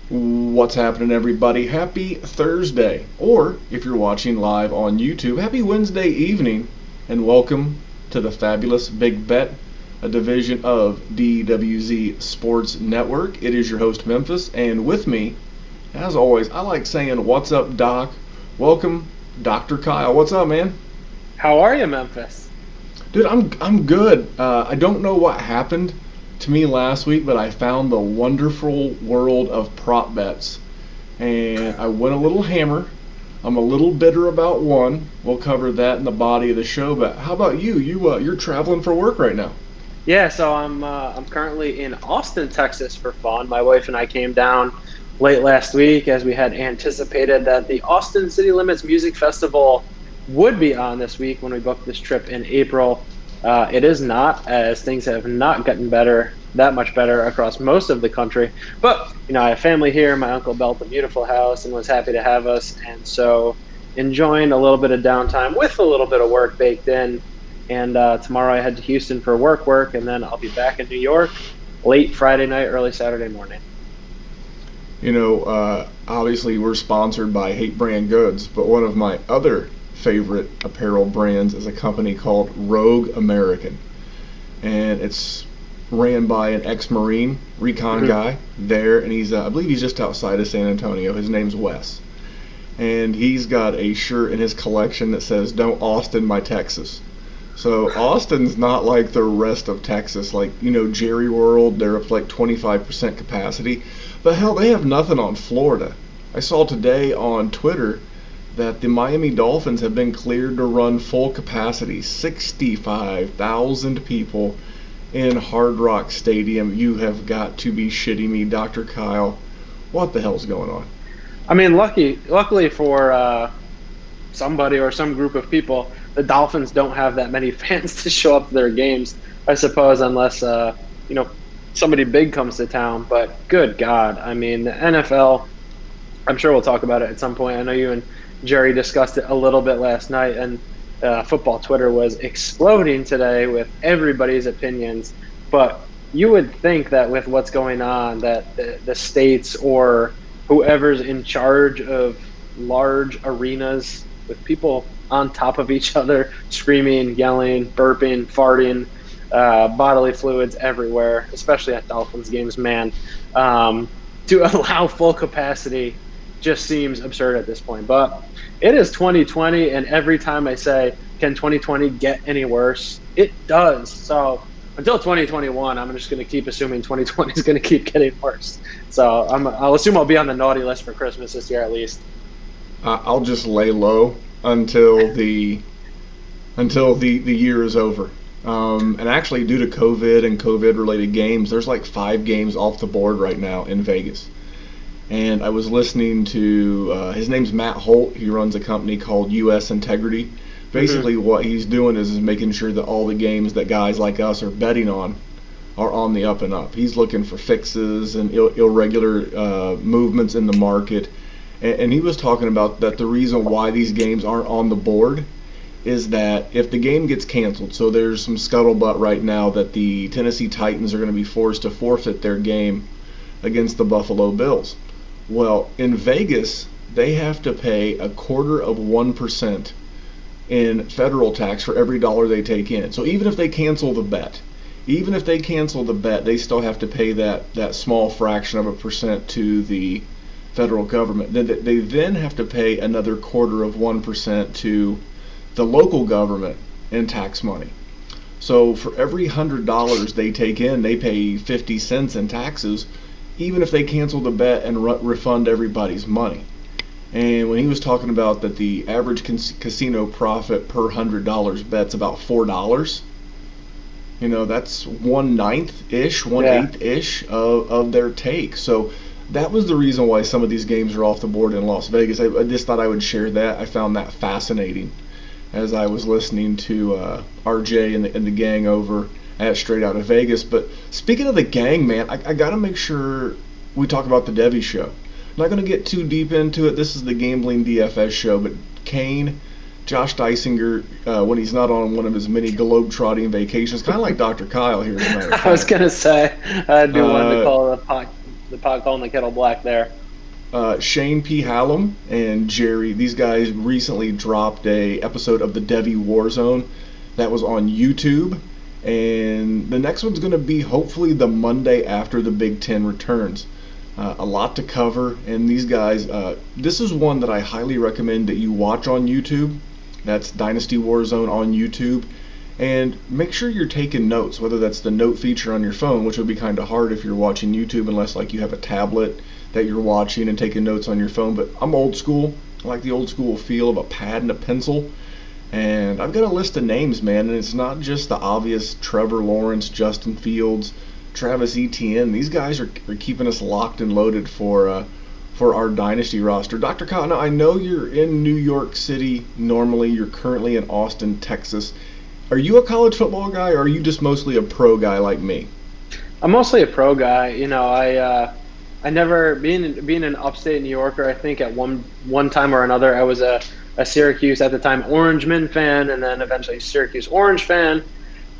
What's happening, everybody? Happy Thursday. Or, if you're watching live on YouTube, happy Wednesday evening, and welcome to the Fabulous Big Bet, a division of DWZ Sports Network. It is your host, Memphis, and with me, as always, I like saying, "What's up, Doc?" Welcome, Dr. Kyle. What's up, man? How are you, Memphis? Dude, I'm good. I don't know what happened to me last week, but I found the wonderful world of prop bets, and I went a little hammer. I'm a little bitter about one. We'll cover that in the body of the show. But how about you? You're traveling for work right now. Yeah, so I'm currently in Austin, Texas for fun. My wife and I came down late last week as we had anticipated that the Austin City Limits Music Festival would be on this week when we booked this trip in April. It is not, as things have not gotten that much better across most of the country. But I have family here. My uncle built a beautiful house and was happy to have us, and so enjoying a little bit of downtime with a little bit of work baked in. And tomorrow I head to Houston for work, and then I'll be back in New York late Friday night, early Saturday morning. Obviously we're sponsored by Hate Brand Goods, but one of my other favorite apparel brands is a company called Rogue American, and it's ran by an ex-Marine recon guy there, and I believe he's just outside of San Antonio. His name's Wes, and he's got a shirt in his collection that says "Don't Austin my Texas." So Austin's not like the rest of Texas, like Jerry World. They're up like 25% capacity, but hell, they have nothing on Florida. I saw today on Twitter that the Miami Dolphins have been cleared to run full capacity, 65,000 people in Hard Rock Stadium. You have got to be shitting me, Dr. Kyle. What the hell's going on? I mean, luckily for somebody or some group of people, the Dolphins don't have that many fans to show up to their games, I suppose, unless somebody big comes to town. But good God, I mean, the NFL. I'm sure we'll talk about it at some point. I know you and Jerry discussed it a little bit last night, and football Twitter was exploding today with everybody's opinions. But you would think that with what's going on, that the states or whoever's in charge of large arenas with people on top of each other, screaming, yelling, burping, farting, bodily fluids everywhere, especially at Dolphins games, man, to allow full capacity just seems absurd at this point. But it is 2020, and every time I say, can 2020 get any worse? It does. So until 2021, I'm just going to keep assuming 2020 is going to keep getting worse. So I'll assume I'll be on the naughty list for Christmas this year at least. I'll just lay low until the year is over. And actually, due to COVID and COVID-related games, there's like 5 games off the board right now in Vegas. And I was listening to his name's Matt Holt. He runs a company called U.S. Integrity. Basically, what he's doing is making sure that all the games that guys like us are betting on are on the up and up. He's looking for fixes and irregular movements in the market. And he was talking about that the reason why these games aren't on the board is that if the game gets canceled, so there's some scuttlebutt right now that the Tennessee Titans are going to be forced to forfeit their game against the Buffalo Bills. Well, in Vegas, they have to pay 0.25% in federal tax for every dollar they take in. So even if they cancel the bet, they still have to pay that small fraction of a percent to the federal government. They then have to pay another 0.25% to the local government in tax money. So for every $100 they take in, they pay 50 cents in taxes, even if they cancel the bet and refund everybody's money. And when he was talking about that the average casino profit per $100 bet's about $4, that's 1/9-ish, 1/8-ish of their take. So that was the reason why some of these games are off the board in Las Vegas. I just thought I would share that. I found that fascinating as I was listening to RJ and the gang over at Straight Out of Vegas. But speaking of the gang, man, I got to make sure we talk about the Debbie show. I'm not going to get too deep into it. This is the Gambling DFS show, but Kane, Josh Dysinger, when he's not on one of his many globe-trotting vacations, kind of like Dr. Kyle here, as a matter of fact. I was going to say, I do want to call it a the pot calling the kettle black there. Shane P. Hallam and Jerry, these guys recently dropped a episode of the Devi Warzone that was on YouTube, and the next one's going to be hopefully the Monday after the Big Ten returns. A lot to cover, and these guys, this is one that I highly recommend that you watch on YouTube. That's Dynasty Warzone on YouTube. And make sure you're taking notes, whether that's the note feature on your phone, which would be kind of hard if you're watching YouTube unless like you have a tablet that you're watching and taking notes on your phone. But I'm old school. I like the old school feel of a pad and a pencil. And I've got a list of names, man, and it's not just the obvious Trevor Lawrence, Justin Fields, Travis Etienne. These guys are keeping us locked and loaded for our Dynasty roster. Dr. Cotton, I know you're in New York City normally. You're currently in Austin, Texas. Are you a college football guy, or are you just mostly a pro guy like me? I'm mostly a pro guy. I never being an upstate New Yorker. I think at one time or another, I was a Syracuse at the time Orangeman fan, and then eventually Syracuse Orange fan.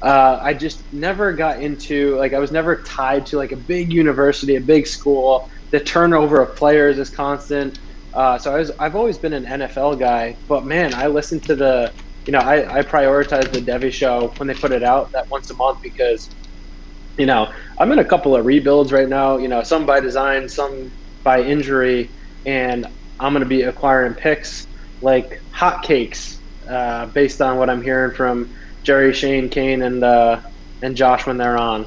I just never got into I was never tied to a big university, a big school. The turnover of players is constant. So I've always been an NFL guy, but man, I listened to I prioritize the Devi show when they put it out that once a month because, I'm in a couple of rebuilds right now, some by design, some by injury, and I'm going to be acquiring picks like hotcakes based on what I'm hearing from Jerry, Shane, Kane, and Josh when they're on.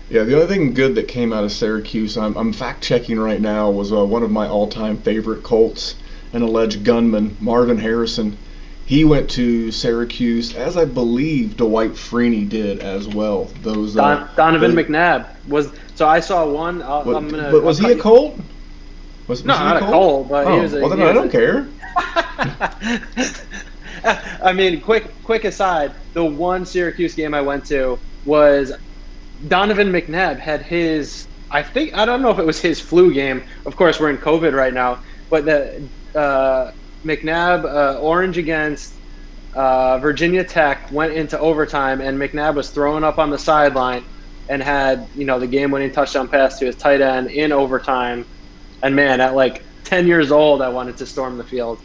Yeah, the only thing good that came out of Syracuse, I'm fact-checking right now, was one of my all-time favorite Colts, an alleged gunman, Marvin Harrison. He went to Syracuse, as I believe Dwight Freeney did as well. Donovan McNabb was. So I saw one. But was he a Colt? Was not a Colt, but he was a. Well, then I don't care. I mean, quick aside. The one Syracuse game I went to was Donovan McNabb had his. I don't know if it was his flu game. Of course, we're in COVID right now, but the. McNabb, Orange against Virginia Tech, went into overtime, and McNabb was throwing up on the sideline and had, the game-winning touchdown pass to his tight end in overtime. And, man, at 10 years old, I wanted to storm the field.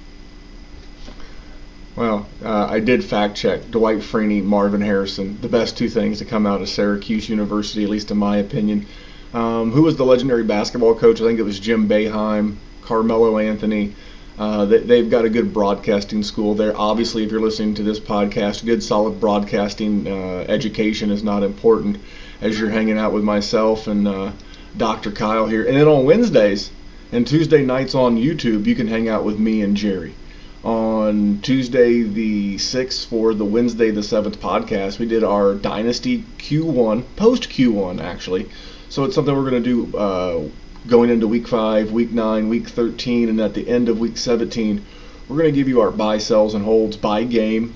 Well, I did fact-check Dwight Freeney, Marvin Harrison, the best two things to come out of Syracuse University, at least in my opinion. Who was the legendary basketball coach? I think it was Jim Boeheim, Carmelo Anthony. They've got a good broadcasting school there. Obviously, if you're listening to this podcast, good solid broadcasting education is not important as you're hanging out with myself and Dr. Kyle here. And then on Wednesdays and Tuesday nights on YouTube, you can hang out with me and Jerry. On Tuesday the 6th for the Wednesday the 7th podcast, we did our Dynasty Q1, post Q1 actually. So it's something we're going to do going into week 5, week 9, week 13, and at the end of week 17, we're going to give you our buy, sells, and holds by game,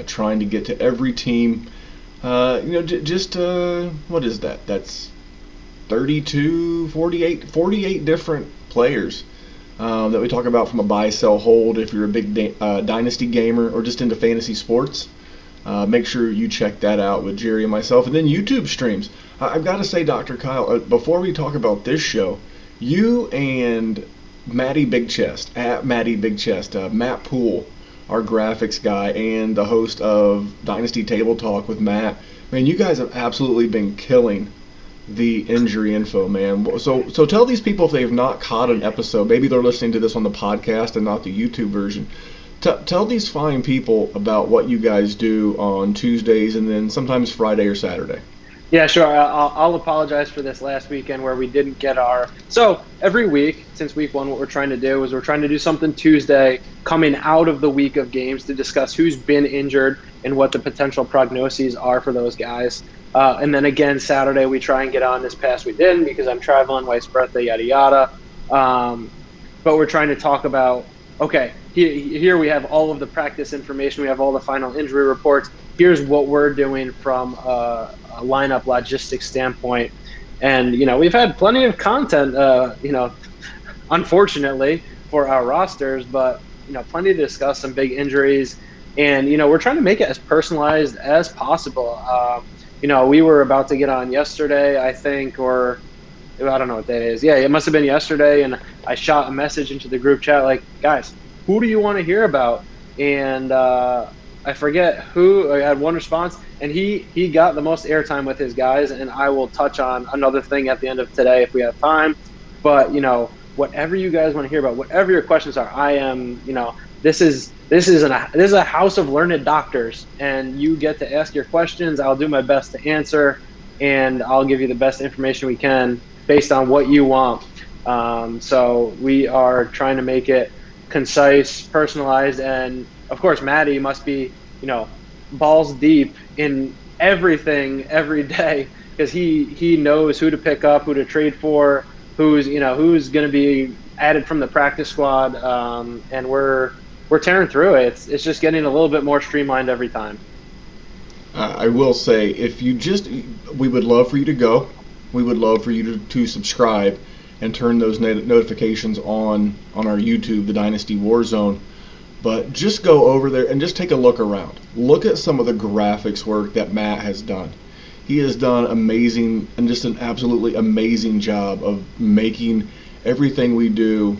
trying to get to every team. What is that? That's 32, 48 different players that we talk about from a buy, sell, hold if you're a big dynasty gamer or just into fantasy sports. Make sure you check that out with Jerry and myself. And then YouTube streams. I've got to say, Dr. Kyle, before we talk about this show, you and Matty Big Chest, at Matty Big Chest, Matt Poole, our graphics guy and the host of Dynasty Table Talk with Matt, man, you guys have absolutely been killing the injury info, man. So tell these people, if they've not caught an episode, maybe they're listening to this on the podcast and not the YouTube version, tell these fine people about what you guys do on Tuesdays and then sometimes Friday or Saturday. Yeah, sure. I'll apologize for this last weekend where we didn't get our. So every week since week 1, what we're trying to do is we're trying to do something Tuesday coming out of the week of games to discuss who's been injured and what the potential prognoses are for those guys. And then again, Saturday we try and get on. This past we didn't because I'm traveling, wife's birthday, yada yada. But we're trying to talk about, okay, here we have all of the practice information. We have all the final injury reports. Here's what we're doing from a lineup logistics standpoint. And, we've had plenty of content, unfortunately, for our rosters, but, plenty to discuss, some big injuries. And, we're trying to make it as personalized as possible. We were about to get on yesterday, I think, or I don't know what day it is. Yeah, it must have been yesterday, and I shot a message into the group chat like, guys, who do you want to hear about? And I forget who. I had one response, and he got the most airtime with his guys. And I will touch on another thing at the end of today if we have time. But whatever you guys want to hear about, whatever your questions are, I am. This is a house of learned doctors, and you get to ask your questions. I'll do my best to answer, and I'll give you the best information we can based on what you want. So we are trying to make it concise, personalized, and of course, Maddie must be, balls deep in everything every day because he knows who to pick up, who to trade for, who's going to be added from the practice squad, and we're tearing through it. It's just getting a little bit more streamlined every time. I will say, we would love for you to go. We would love for you to subscribe and turn those notifications on our YouTube, the Dynasty Warzone. But just go over there and just take a look around. Look at some of the graphics work that Matt has done. He has done amazing and just an absolutely amazing job of making everything we do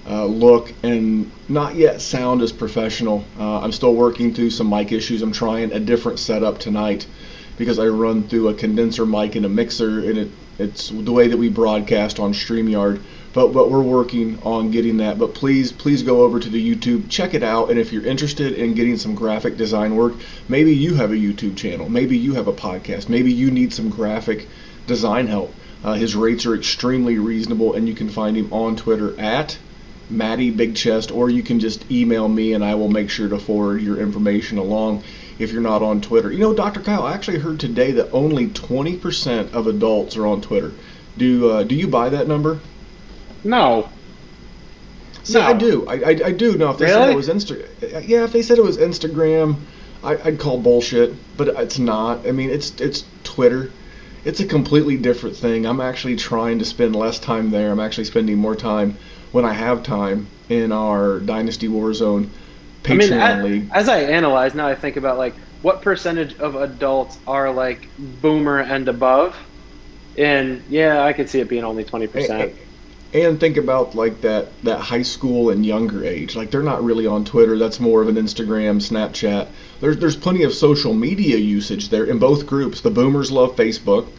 look and not yet sound as professional. I'm still working through some mic issues. I'm trying a different setup tonight because I run through a condenser mic and a mixer, and it's the way that we broadcast on StreamYard. But we're working on getting that. But please go over to the YouTube, check it out, and if you're interested in getting some graphic design work, maybe you have a YouTube channel, maybe you have a podcast, maybe you need some graphic design help. His rates are extremely reasonable, and you can find him on Twitter at Matty Big Chest, or you can just email me and I will make sure to forward your information along if you're not on Twitter. Dr. Kyle, I actually heard today that only 20% of adults are on Twitter. Do you buy that number? No. See, no. I do. I do. No, if they said it was if they said it was Instagram, I'd call bullshit, but it's not. I mean, it's Twitter. It's a completely different thing. I'm actually trying to spend less time there. I'm actually spending more time when I have time in our Dynasty Warzone Patreon league. As I analyze now, I think about what percentage of adults are boomer and above, and yeah, I could see it being only 20%. And think about that high school and younger age. They're not really on Twitter. That's more of an Instagram, Snapchat. There's plenty of social media usage there in both groups. The boomers love Facebook.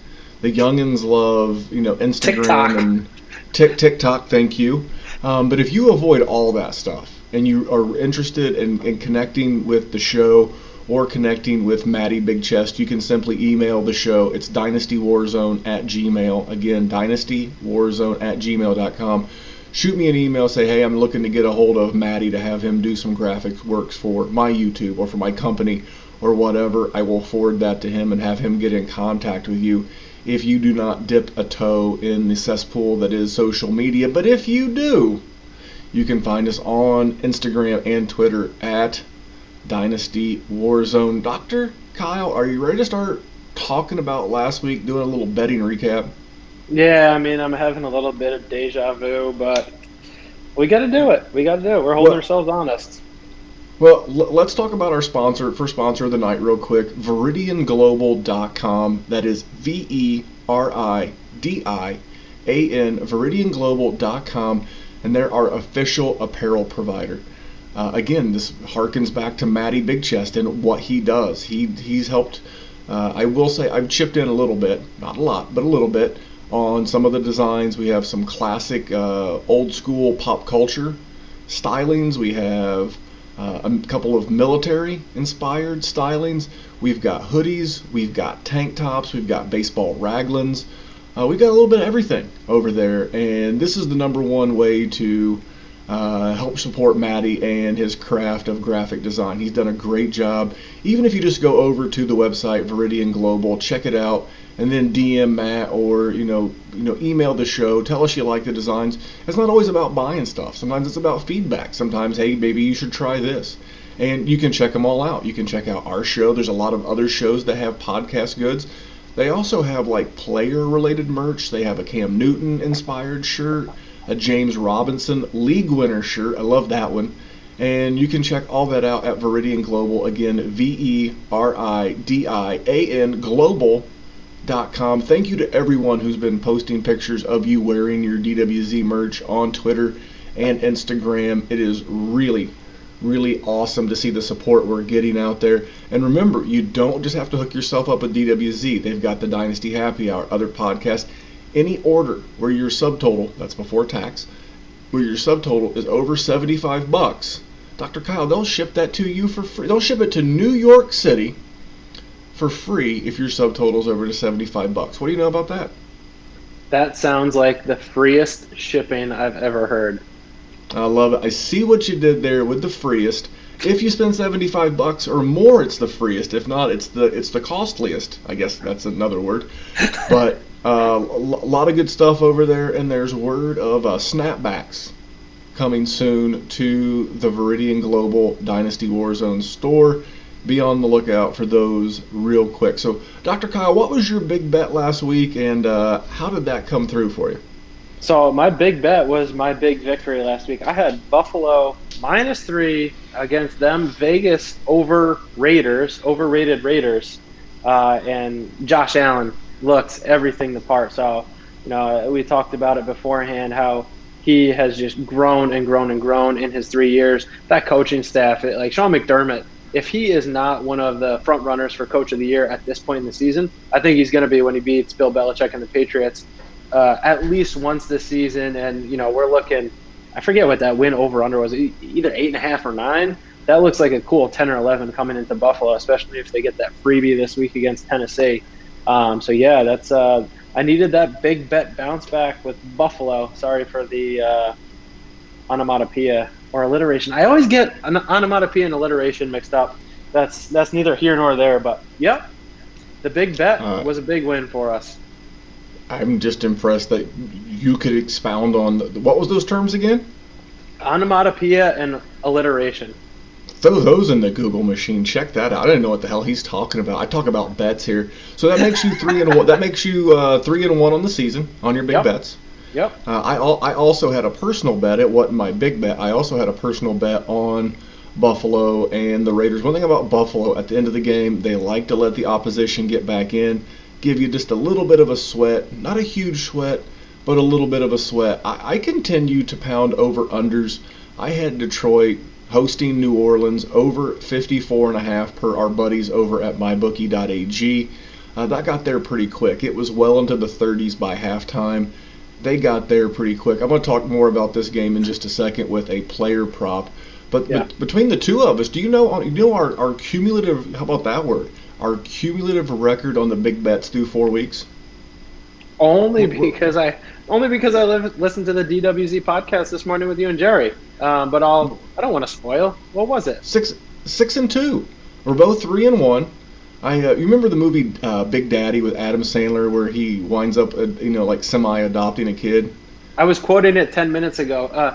The youngins love Instagram TikTok. And TikTok. Thank you. But if you avoid all that stuff and you are interested in connecting with the show or connecting with Matty Big Chest, you can simply email the show. It's dynastywarzone@gmail. Again, dynastywarzone@gmail.com. Shoot me an email, say, hey, I'm looking to get a hold of Matty to have him do some graphics works for my YouTube or for my company or whatever. I will forward that to him and have him get in contact with you if you do not dip a toe in the cesspool that is social media. But if you do, you can find us on Instagram and Twitter at Dynasty Warzone. Dr. Kyle, are you ready to start talking about last week, doing a little betting recap? Yeah, I mean, I'm having a little bit of deja vu, but we got to do it. We're holding ourselves honest. Well, let's talk about our sponsor of the night real quick, VeridianGlobal.com. That is VERIDIAN, VeridianGlobal.com, and they're our official apparel provider. Again, this harkens back to Matty Big Chest and what he does. He's helped, I will say, I've chipped in a little bit, not a lot, but a little bit, on some of the designs. We have some classic old school pop culture stylings. We have a couple of military inspired stylings. We've got hoodies, we've got tank tops, we've got baseball raglans. We've got a little bit of everything over there, and this is the number one way to help support Matty and his craft of graphic design. He's done a great job. Even if you just go over to the website Veridian Global, check it out, and then DM Matt or email the show. Tell us you like the designs. It's not always about buying stuff. Sometimes it's about feedback. Sometimes, hey, maybe you should try this. And you can check them all out. You can check out our show. There's a lot of other shows that have podcast goods. They also have player-related merch. They have a Cam Newton-inspired shirt, a James Robinson League winner shirt. I love that one. And you can check all that out at Veridian Global. Again, VERIDIAN Global.com. DWZ.com. Thank you to everyone who's been posting pictures of you wearing your DWZ merch on Twitter and Instagram. It is really, really awesome to see the support we're getting out there. And remember, you don't just have to hook yourself up with DWZ. They've got the Dynasty Happy Hour, other podcasts. Any order where your subtotal, that's before tax, where your subtotal is over $75, Dr. Kyle, they'll ship that to you for free. They'll ship it to New York City for free if your subtotal is over to $75. What do you know about that? That sounds like the freest shipping I've ever heard. I love it. I see what you did there with the freest. If you spend $75 or more, it's the freest. If not, it's the costliest. I guess that's another word. But a lot of good stuff over there, and there's word of snapbacks coming soon to the Viridian Global Dynasty Warzone store. Be on the lookout for those real quick. So, Dr. Kyle, what was your big bet last week, and how did that come through for you? So my big bet was my big victory last week. I had Buffalo -3 against them, Vegas overrated Raiders, and Josh Allen looks everything the part. So, we talked about it beforehand, how he has just grown and grown and grown in his 3 years. That coaching staff, like Sean McDermott, if he is not one of the front runners for Coach of the Year at this point in the season, I think he's going to be when he beats Bill Belichick and the Patriots at least once this season. And, we're looking, I forget what that win over-under was, either 8.5 or 9. That looks like a cool 10 or 11 coming into Buffalo, especially if they get that freebie this week against Tennessee. That's I needed that big bet bounce back with Buffalo. Sorry for the onomatopoeia or alliteration. I always get an onomatopoeia and alliteration mixed up. That's neither here nor there, but yep, the big bet was a big win for us. I'm just impressed that you could expound on what was those terms again? Onomatopoeia and alliteration. Throw those in the Google machine. Check that out. I didn't know what the hell he's talking about. I talk about bets here. So that makes you 3-1. That makes you 3-1 on the season on your big bets. Yep. I also had a personal bet. It wasn't my big bet. I also had a personal bet on Buffalo and the Raiders. One thing about Buffalo, at the end of the game, they like to let the opposition get back in, give you just a little bit of a sweat. Not a huge sweat, but a little bit of a sweat. I continue to pound over-unders. I had Detroit hosting New Orleans over 54.5 per our buddies over at mybookie.ag. That got there pretty quick. It was well into the 30s by halftime. They got there pretty quick. I'm going to talk more about this game in just a second with a player prop. But between the two of us, do you know our cumulative, how about that word, our cumulative record on the big bets through 4 weeks? Only because I listened to the DWZ podcast this morning with you and Jerry. But I don't want to spoil. What was it? 6-2. We're both 3-1. You remember the movie Big Daddy with Adam Sandler, where he winds up, like semi-adopting a kid? I was quoting it 10 minutes ago.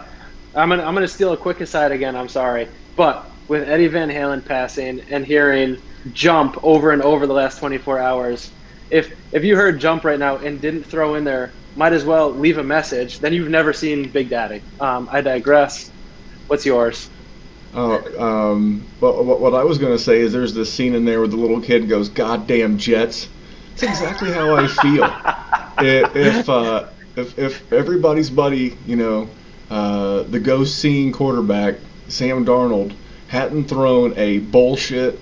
I'm gonna steal a quick aside again. I'm sorry, but with Eddie Van Halen passing and hearing "Jump" over and over the last 24 hours, if you heard "Jump" right now and didn't throw in there, might as well leave a message. Then you've never seen Big Daddy. I digress. What's yours? But what I was going to say is there's this scene in there where the little kid goes, "Goddamn Jets." It's exactly how I feel. If everybody's buddy, the ghost-seeing quarterback, Sam Darnold, hadn't thrown a bullshit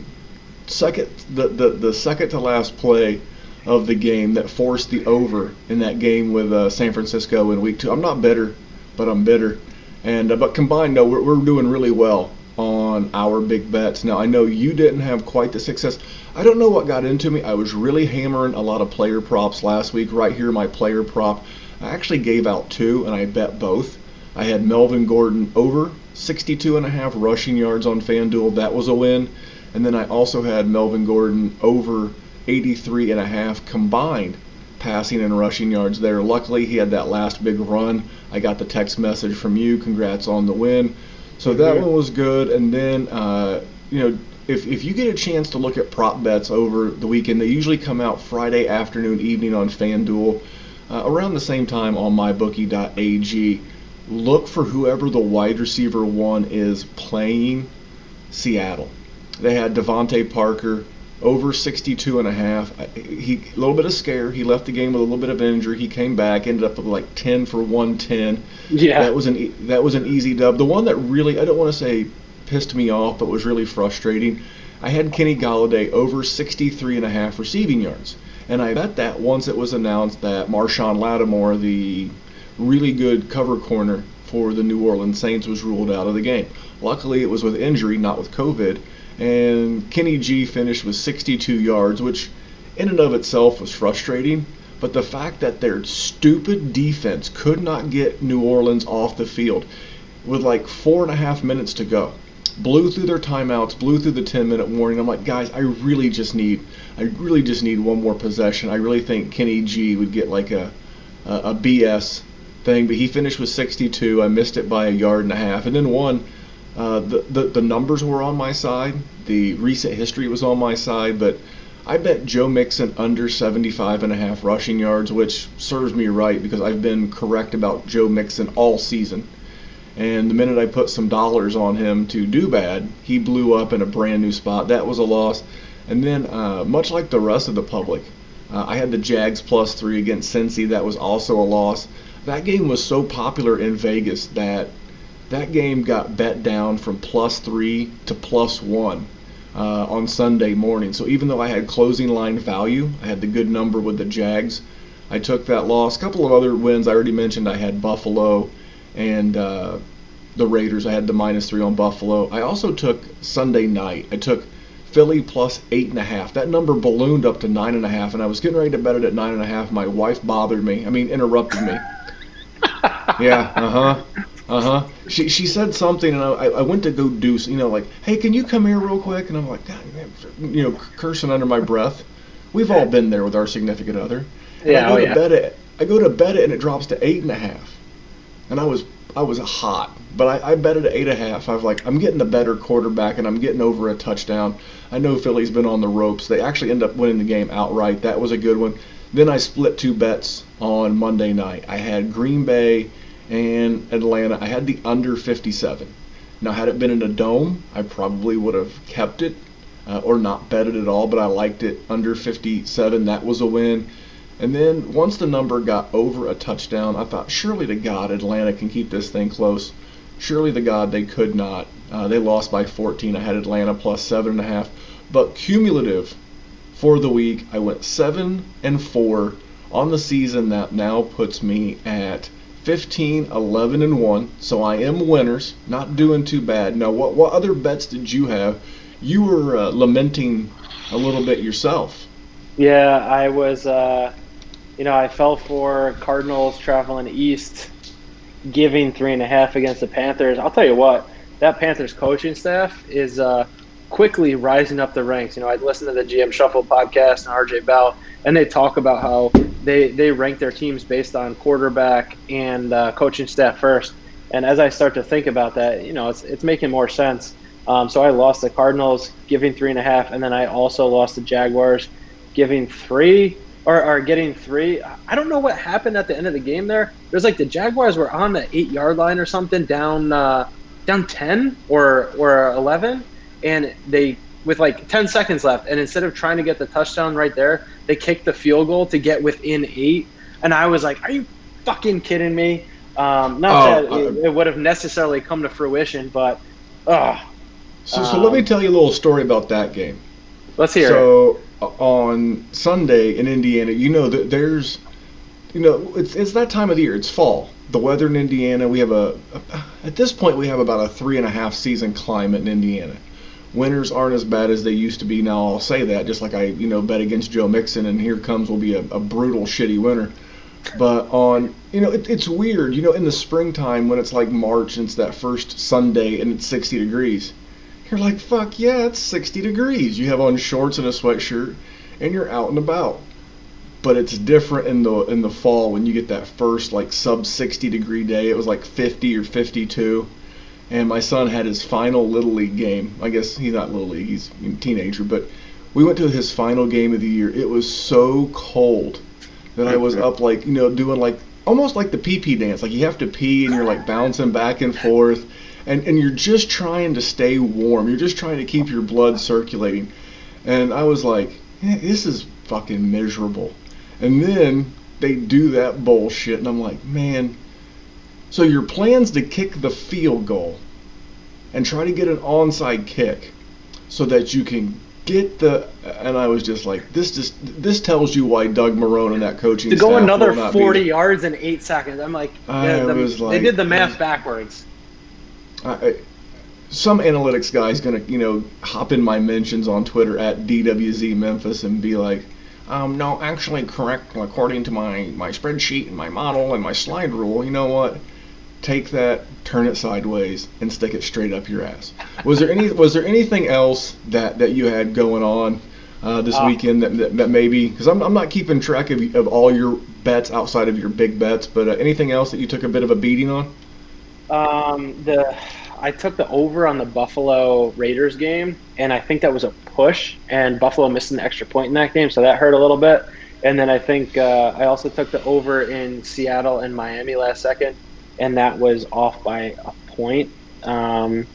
the second to last play of the game that forced the over in that game with San Francisco in week 2. I'm not bitter, but I'm bitter. But combined, no, we're doing really well on our big bets. Now, I know you didn't have quite the success. I don't know what got into me. I was really hammering a lot of player props last week. Right here, my player prop. I actually gave out 2, and I bet both. I had Melvin Gordon over 62.5 rushing yards on FanDuel. That was a win. And then I also had Melvin Gordon over 83.5 combined passing and rushing yards there. Luckily, he had that last big run. I got the text message from you. Congrats on the win. So that one was good. And then, if you get a chance to look at prop bets over the weekend, they usually come out Friday afternoon, evening on FanDuel, around the same time on mybookie.ag. Look for whoever the wide receiver one is playing Seattle. They had Devontae Parker, over 62 and a half. He a little bit of scare. He left the game with a little bit of injury. He came back, ended up with like 10 for 110. Yeah. That was an easy dub. The one that really, I don't want to say pissed me off, but was really frustrating. I had Kenny Golladay over 63 and a half receiving yards. And I bet that once it was announced that Marshawn Lattimore, the really good cover corner for the New Orleans Saints, was ruled out of the game. Luckily, it was with injury, not with COVID. And Kenny G finished with 62 yards, which in and of itself was frustrating. But the fact that their stupid defense could not get New Orleans off the field with like 4.5 minutes to go, blew through their timeouts, blew through the 10-minute warning. I'm like, guys, I really just need one more possession. I really think Kenny G would get like a BS thing, but he finished with 62. I missed it by a yard and a half, and then won. The numbers were on my side. The recent history was on my side, but I bet Joe Mixon under 75 and a half rushing yards, which serves me right because I've been correct about Joe Mixon all season. And the minute I put some dollars on him to do bad, he blew up in a brand new spot. That was a loss. And then, much like the rest of the public, I had the Jags +3 against Cincy. That was also a loss. That game was so popular in Vegas that game got bet down from +3 to +1 on Sunday morning. So even though I had closing line value, I had the good number with the Jags, I took that loss. A couple of other wins I already mentioned. I had Buffalo and the Raiders. I had the -3 on Buffalo. I also took Sunday night. I took Philly +8.5. That number ballooned up to 9.5, and I was getting ready to bet it at 9.5. My wife bothered me. Interrupted me. Yeah, She said something, and I went to go do, like, hey, can you come here real quick? And I'm like, God, cursing under my breath. We've all been there with our significant other. And Yeah. I go to bet it, and it drops to 8.5. And I was hot, but I bet it at 8.5. I was like, I'm getting the better quarterback, and I'm getting over a touchdown. I know Philly's been on the ropes. They actually end up winning the game outright. That was a good one. Then I split two bets on Monday night. I had Green Bay and Atlanta. I had the under 57. Now, had it been in a dome, I probably would have kept it or not bet it at all, but I liked it under 57. That was a win. And then once the number got over a touchdown, I thought, surely to God, Atlanta can keep this thing close. Surely to God, they could not. They lost by 14. I had Atlanta +7.5. But cumulative for the week, I went 7-4 on the season. That now puts me at 15, 11-1. So I am winners, not doing too bad. Now, what other bets did you have? You were lamenting a little bit yourself. Yeah, I was. I fell for Cardinals traveling east, giving 3.5 against the Panthers. I'll tell you what, that Panthers coaching staff is quickly rising up the ranks. I listened to the GM Shuffle podcast and RJ Bell, and they talk about how they rank their teams based on quarterback and coaching staff first. And as I start to think about that, it's making more sense. So I lost the Cardinals, giving 3.5, and then I also lost the Jaguars, giving 3 or getting 3. I don't know what happened at the end of the game there. It was like the Jaguars were on the 8-yard line or something, down 10 or 11, and they, with like 10 seconds left, and instead of trying to get the touchdown right there, they kicked the field goal to get within 8. And I was like, are you fucking kidding me? It would have necessarily come to fruition, but So let me tell you a little story about that game. Let's hear it. So on Sunday in Indiana, there's, it's that time of the year. It's fall. The weather in Indiana, we have at this point we have about a 3.5 season climate in Indiana. Winters aren't as bad as they used to be. Now I'll say that, just like I bet against Joe Mixon, and here comes will be a brutal, shitty winter. But it's weird. In the springtime when it's like March and it's that first Sunday and it's 60 degrees. You're like, fuck yeah, it's 60 degrees. You have on shorts and a sweatshirt, and you're out and about. But it's different in the fall when you get that first like sub 60 degree day. It was like 50 or 52, and my son had his final Little League game. I guess he's not Little League, he's a teenager, but we went to his final game of the year. It was so cold that I was up like, doing like almost like the pee-pee dance. Like you have to pee and you're like bouncing back and forth. And you're just trying to stay warm. You're just trying to keep your blood circulating. And I was like, this is fucking miserable. And then they do that bullshit, and I'm like, man. So your plan's to kick the field goal and try to get an onside kick so that you can get the. And I was just like, this tells you why Doug Marrone and that coaching staff to go another will not 40 yards in 8 seconds. I'm like, they did the math backwards. Some analytics guy's gonna, hop in my mentions on Twitter at DWZ Memphis and be like, no, actually correct according to my spreadsheet and my model and my slide rule. You know what? Take that, turn it sideways, and stick it straight up your ass. Was there anything else that you had going on this weekend that maybe, because I'm not keeping track of all your bets outside of your big bets, but anything else that you took a bit of a beating on? I took the over on the Buffalo Raiders game, and I think that was a push, and Buffalo missed an extra point in that game, so that hurt a little bit. And then I think I also took the over in Seattle and Miami last second, and that was off by a point. Haven't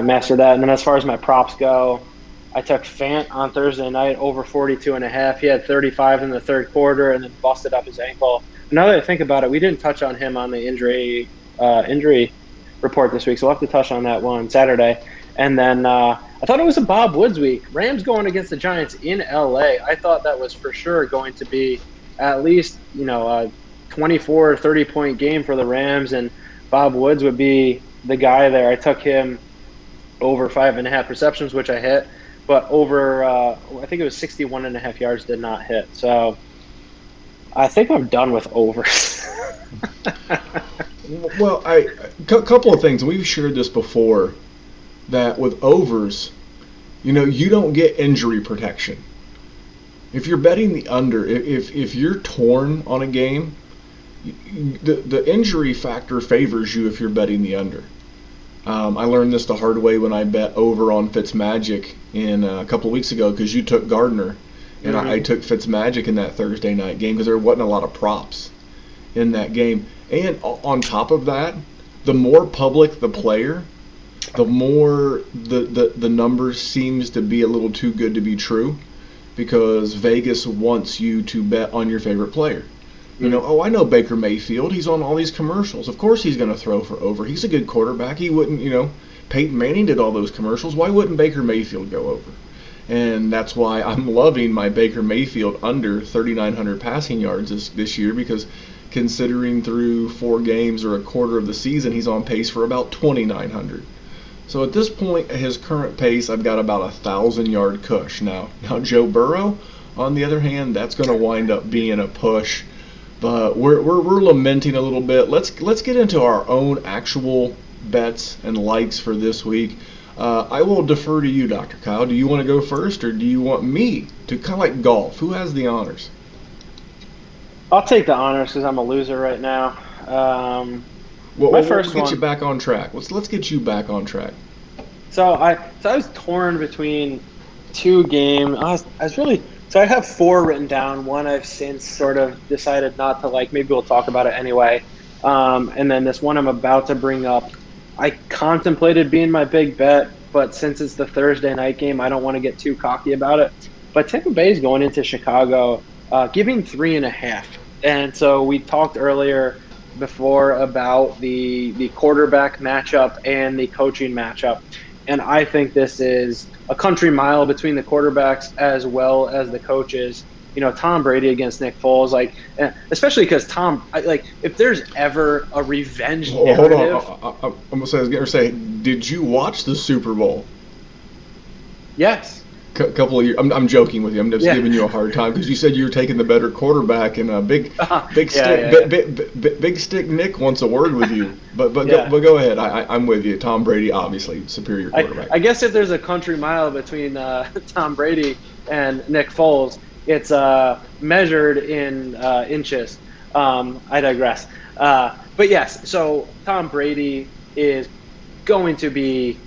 mastered that. And then as far as my props go, I took Fant on Thursday night over 42.5. He had 35 in the third quarter and then busted up his ankle. Now that I think about it, we didn't touch on him on the injury report this week, so we'll have to touch on that one Saturday. And then I thought it was a Bob Woods week. Rams going against the Giants in LA. I thought that was for sure going to be at least, a 24 or 30 point game for the Rams, and Bob Woods would be the guy there. I took him over 5.5 receptions, which I hit, but over I think it was 61.5 yards did not hit. So I think I'm done with overs. Well, couple of things. We've shared this before, that with overs, you don't get injury protection. If you're betting the under, if you're torn on a game, the injury factor favors you if you're betting the under. I learned this the hard way when I bet over on Fitzmagic in a couple of weeks ago, because you took Gardner, and I took Fitzmagic in that Thursday night game because there wasn't a lot of props in that game. And on top of that, the more public the player, the more the numbers seems to be a little too good to be true, because Vegas wants you to bet on your favorite player. I know Baker Mayfield. He's on all these commercials. Of course he's going to throw for over. He's a good quarterback. He wouldn't, Peyton Manning did all those commercials. Why wouldn't Baker Mayfield go over? And that's why I'm loving my Baker Mayfield under 3,900 passing yards this year, because considering through 4 games or a quarter of the season, he's on pace for about 2,900. So at this point, at his current pace, I've got about 1,000-yard cush. Now Joe Burrow, on the other hand, that's going to wind up being a push. But we're lamenting a little bit. Let's get into our own actual bets and likes for this week. I will defer to you, Dr. Kyle. Do you want to go first, or do you want me to, kind of like golf? Who has the honors? I'll take the honors because I'm a loser right now. Let's get you back on track. Let's get you back on track. So I was torn between 2 games. So I have 4 written down. One I've since sort of decided not to like. Maybe we'll talk about it anyway. And then this one I'm about to bring up, I contemplated being my big bet, but since it's the Thursday night game, I don't want to get too cocky about it. But Tampa Bay is going into Chicago, giving 3.5. And so we talked earlier before about the quarterback matchup and the coaching matchup. And I think this is a country mile between the quarterbacks as well as the coaches. Tom Brady against Nick Foles, especially because if there's ever a revenge narrative. Hold on. I was going to say, did you watch the Super Bowl? Yes. Couple of years. I'm joking with you. I'm just giving you a hard time because you said you were taking the better quarterback, and big stick Nick wants a word with you. But go ahead. I'm with you. Tom Brady, obviously superior quarterback. I guess if there's a country mile between Tom Brady and Nick Foles, it's measured in inches. I digress. But yes, so Tom Brady is going to be,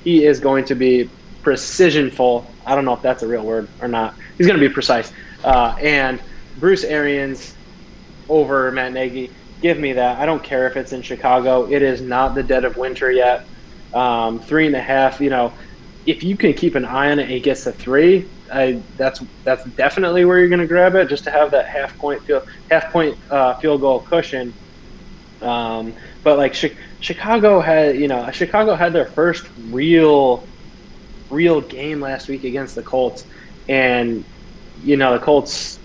he is going to be precisionful. I don't know if that's a real word or not. He's going to be precise. And Bruce Arians over Matt Nagy, give me that. I don't care if it's in Chicago. It is not the dead of winter yet. 3.5, if you can keep an eye on it and it gets to 3, that's definitely where you're going to grab it, just to have that half point field goal cushion. But like Chicago had their first real game last week against the Colts, and the Colts,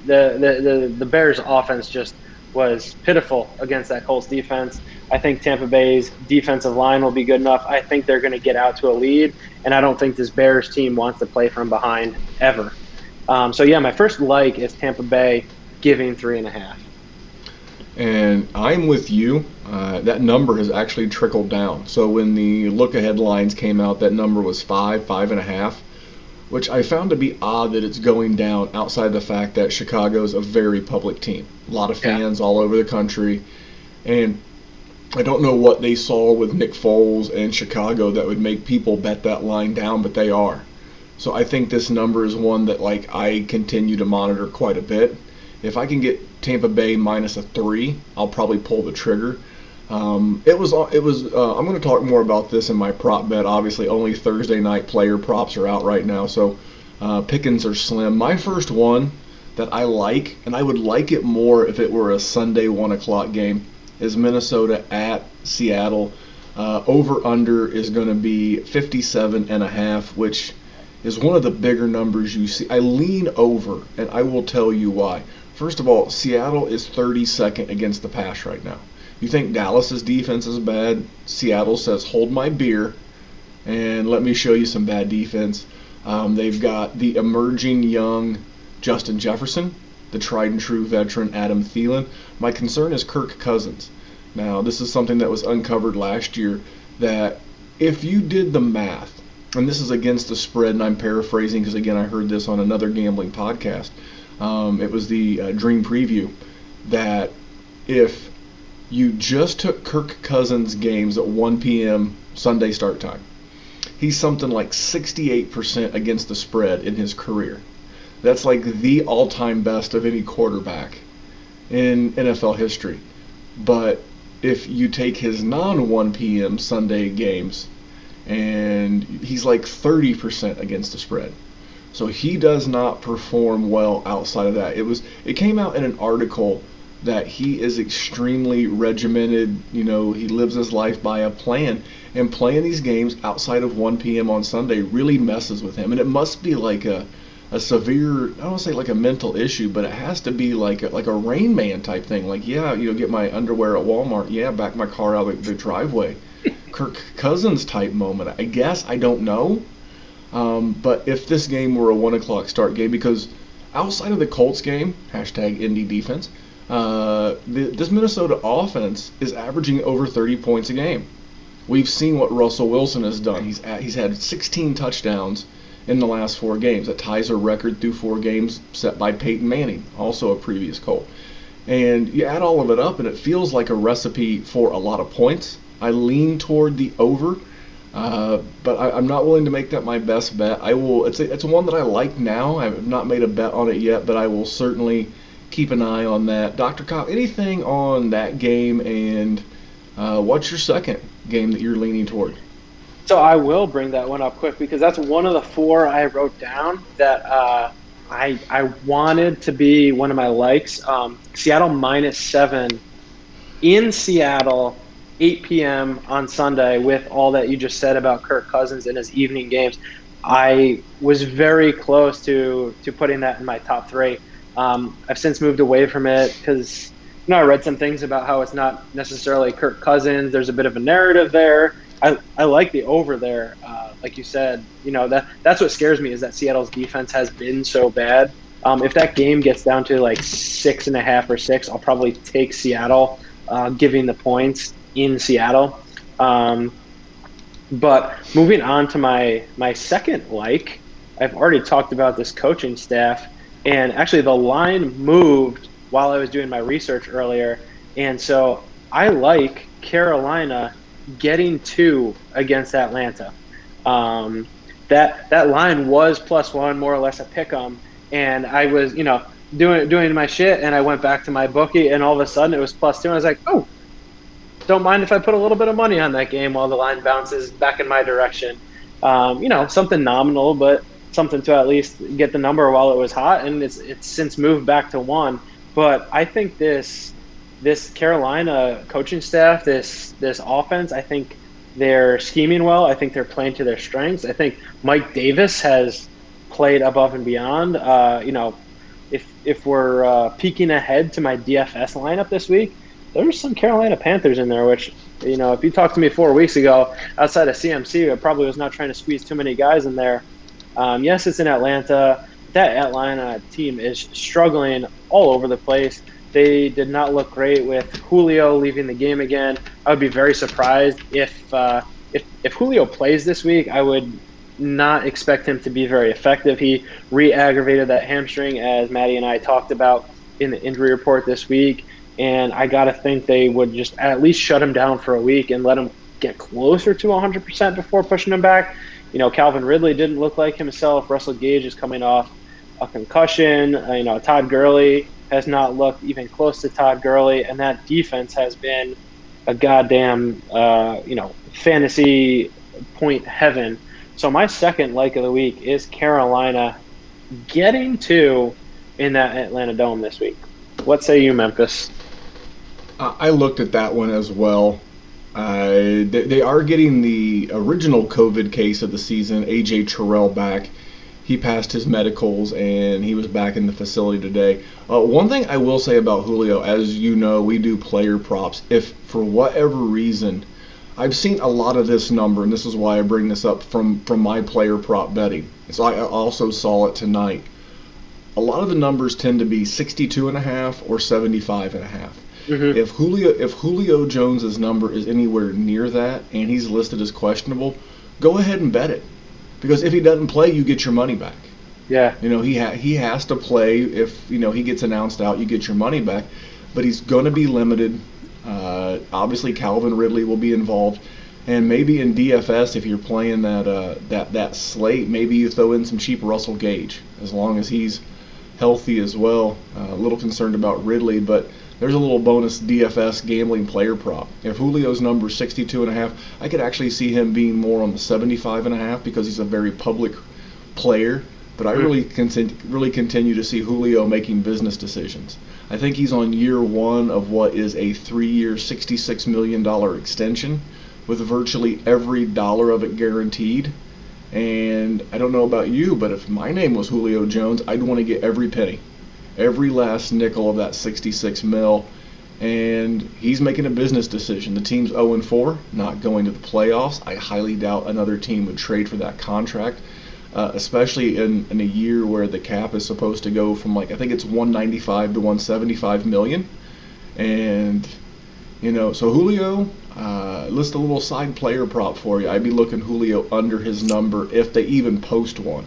the Bears offense just was pitiful against that Colts defense. I think Tampa Bay's defensive line will be good enough. I think they're going to get out to a lead, and I don't think this Bears team wants to play from behind ever. So yeah, my first like is Tampa Bay giving 3.5. And I'm with you. That number has actually trickled down. So when the look-ahead lines came out, that number was 5.5, which I found to be odd that it's going down outside the fact that Chicago's a very public team. A lot of fans all over the country. And I don't know what they saw with Nick Foles and Chicago that would make people bet that line down, but they are. So I think this number is one that I continue to monitor quite a bit. If I can get Tampa Bay minus a 3, I'll probably pull the trigger. I'm going to talk more about this in my prop bet. Obviously, only Thursday night player props are out right now, so pickings are slim. My first one that I like, and I would like it more if it were a Sunday 1 o'clock game, is Minnesota at Seattle. Over-under is going to be 57.5, which is one of the bigger numbers you see. I lean over, and I will tell you why. First of all, Seattle is 32nd against the pass right now. You think Dallas's defense is bad? Seattle says, hold my beer, and let me show you some bad defense. They've got the emerging young Justin Jefferson, the tried and true veteran Adam Thielen. My concern is Kirk Cousins. Now, this is something that was uncovered last year, that if you did the math, and this is against the spread, and I'm paraphrasing because, again, I heard this on another gambling podcast. It was the Dream Preview, that if you just took Kirk Cousins' games at 1 p.m. Sunday start time, he's something like 68% against the spread in his career. That's like the all-time best of any quarterback in NFL history. But if you take his non-1 p.m. Sunday games, and he's like 30% against the spread. So he does not perform well outside of that. It came out in an article that he is extremely regimented. He lives his life by a plan, and playing these games outside of 1 p.m. on Sunday really messes with him. And it must be like a severe, I don't want to say like a mental issue, but it has to be like a Rain Man type thing. Like, get my underwear at Walmart. Back my car out of the driveway. Kirk Cousins type moment, I guess. I don't know. But if this game were a 1 o'clock start game, because outside of the Colts game, hashtag Indy defense, this Minnesota offense is averaging over 30 points a game. We've seen what Russell Wilson has done. He's had 16 touchdowns in the last 4 games. That ties a record through 4 games set by Peyton Manning, also a previous Colt. And you add all of it up, and it feels like a recipe for a lot of points. I lean toward the over. But I'm not willing to make that my best bet. I will. It's one that I like now. I have not made a bet on it yet, but I will certainly keep an eye on that. Dr. Cobb, anything on that game, and what's your second game that you're leaning toward? So I will bring that one up quick, because that's one of the 4 I wrote down that I wanted to be one of my likes. Seattle -7 in Seattle. 8 p.m. on Sunday, with all that you just said about Kirk Cousins and his evening games. I was very close to putting that in my top 3. I've since moved away from it because I read some things about how it's not necessarily Kirk Cousins. There's a bit of a narrative there. I like the over there. Like you said, that's what scares me, is that Seattle's defense has been so bad. If that game gets down to like 6.5 or 6, I'll probably take Seattle, giving the points in Seattle. But moving on to my second like, I've already talked about this coaching staff, and actually the line moved while I was doing my research earlier, and so I like Carolina getting 2 against Atlanta. That line was +1, more or less a pick 'em, and I was doing my shit, and I went back to my bookie, and all of a sudden it was +2, and I was like, oh, don't mind if I put a little bit of money on that game while the line bounces back in my direction. Something nominal, but something to at least get the number while it was hot, and it's since moved back to one. But I think this Carolina coaching staff, this offense, I think they're scheming well. I think they're playing to their strengths. I think Mike Davis has played above and beyond. If we're peeking ahead to my DFS lineup this week, there's some Carolina Panthers in there, which, if you talked to me 4 weeks ago outside of CMC, I probably was not trying to squeeze too many guys in there. Yes, it's in Atlanta. That Atlanta team is struggling all over the place. They did not look great with Julio leaving the game again. I would be very surprised if Julio plays this week. I would not expect him to be very effective. He re-aggravated that hamstring, as Maddie and I talked about in the injury report this week. And I got to think they would just at least shut him down for a week and let him get closer to 100% before pushing him back. Calvin Ridley didn't look like himself. Russell Gage is coming off a concussion. Todd Gurley has not looked even close to Todd Gurley. And that defense has been a goddamn, fantasy point heaven. So my second like of the week is Carolina getting two in that Atlanta Dome this week. What say you, Memphis? I looked at that one as well. They are getting the original COVID case of the season, AJ Terrell, back. He passed his medicals and he was back in the facility today. One thing I will say about Julio, as you know, we do player props. If for whatever reason, I've seen a lot of this number, and this is why I bring this up from my player prop betting. So I also saw it tonight. A lot of the numbers tend to be 62.5 or 75.5. Mm-hmm. If Julio Jones's number is anywhere near that and he's listed as questionable, go ahead and bet it, because if he doesn't play, you get your money back. Yeah. He has to play. If he gets announced out, you get your money back, but he's going to be limited. Obviously, Calvin Ridley will be involved, and maybe in DFS, if you're playing that slate, maybe you throw in some cheap Russell Gage, as long as he's healthy as well. A little concerned about Ridley, but there's a little bonus DFS gambling player prop. If Julio's number is 62.5, I could actually see him being more on the 75.5 because he's a very public player. But I really continue to see Julio making business decisions. I think he's on year one of what is a 3-year, $66 million extension with virtually every dollar of it guaranteed. And I don't know about you, but if my name was Julio Jones, I'd want to get every penny, every last nickel of that 66 mil. And he's making a business decision. The team's 0-4, not going to the playoffs. I highly doubt another team would trade for that contract. Especially in a year where the cap is supposed to go from, I think it's 195 to 175 million. And, so Julio, list a little side player prop for you. I'd be looking Julio under his number if they even post one,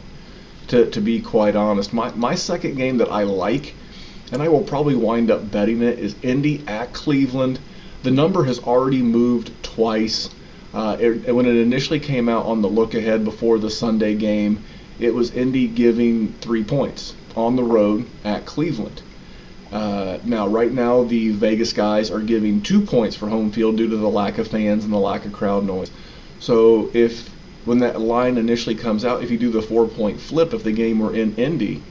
to be quite honest. My second game that I like, and I will probably wind up betting it, is Indy at Cleveland. The number has already moved twice. When it initially came out on the look ahead before the Sunday game, it was Indy giving 3 points on the road at Cleveland. Now, right now, the Vegas guys are giving 2 points for home field due to the lack of fans and the lack of crowd noise. So when that line initially comes out, if you do the 4-point flip, if the game were in Indy,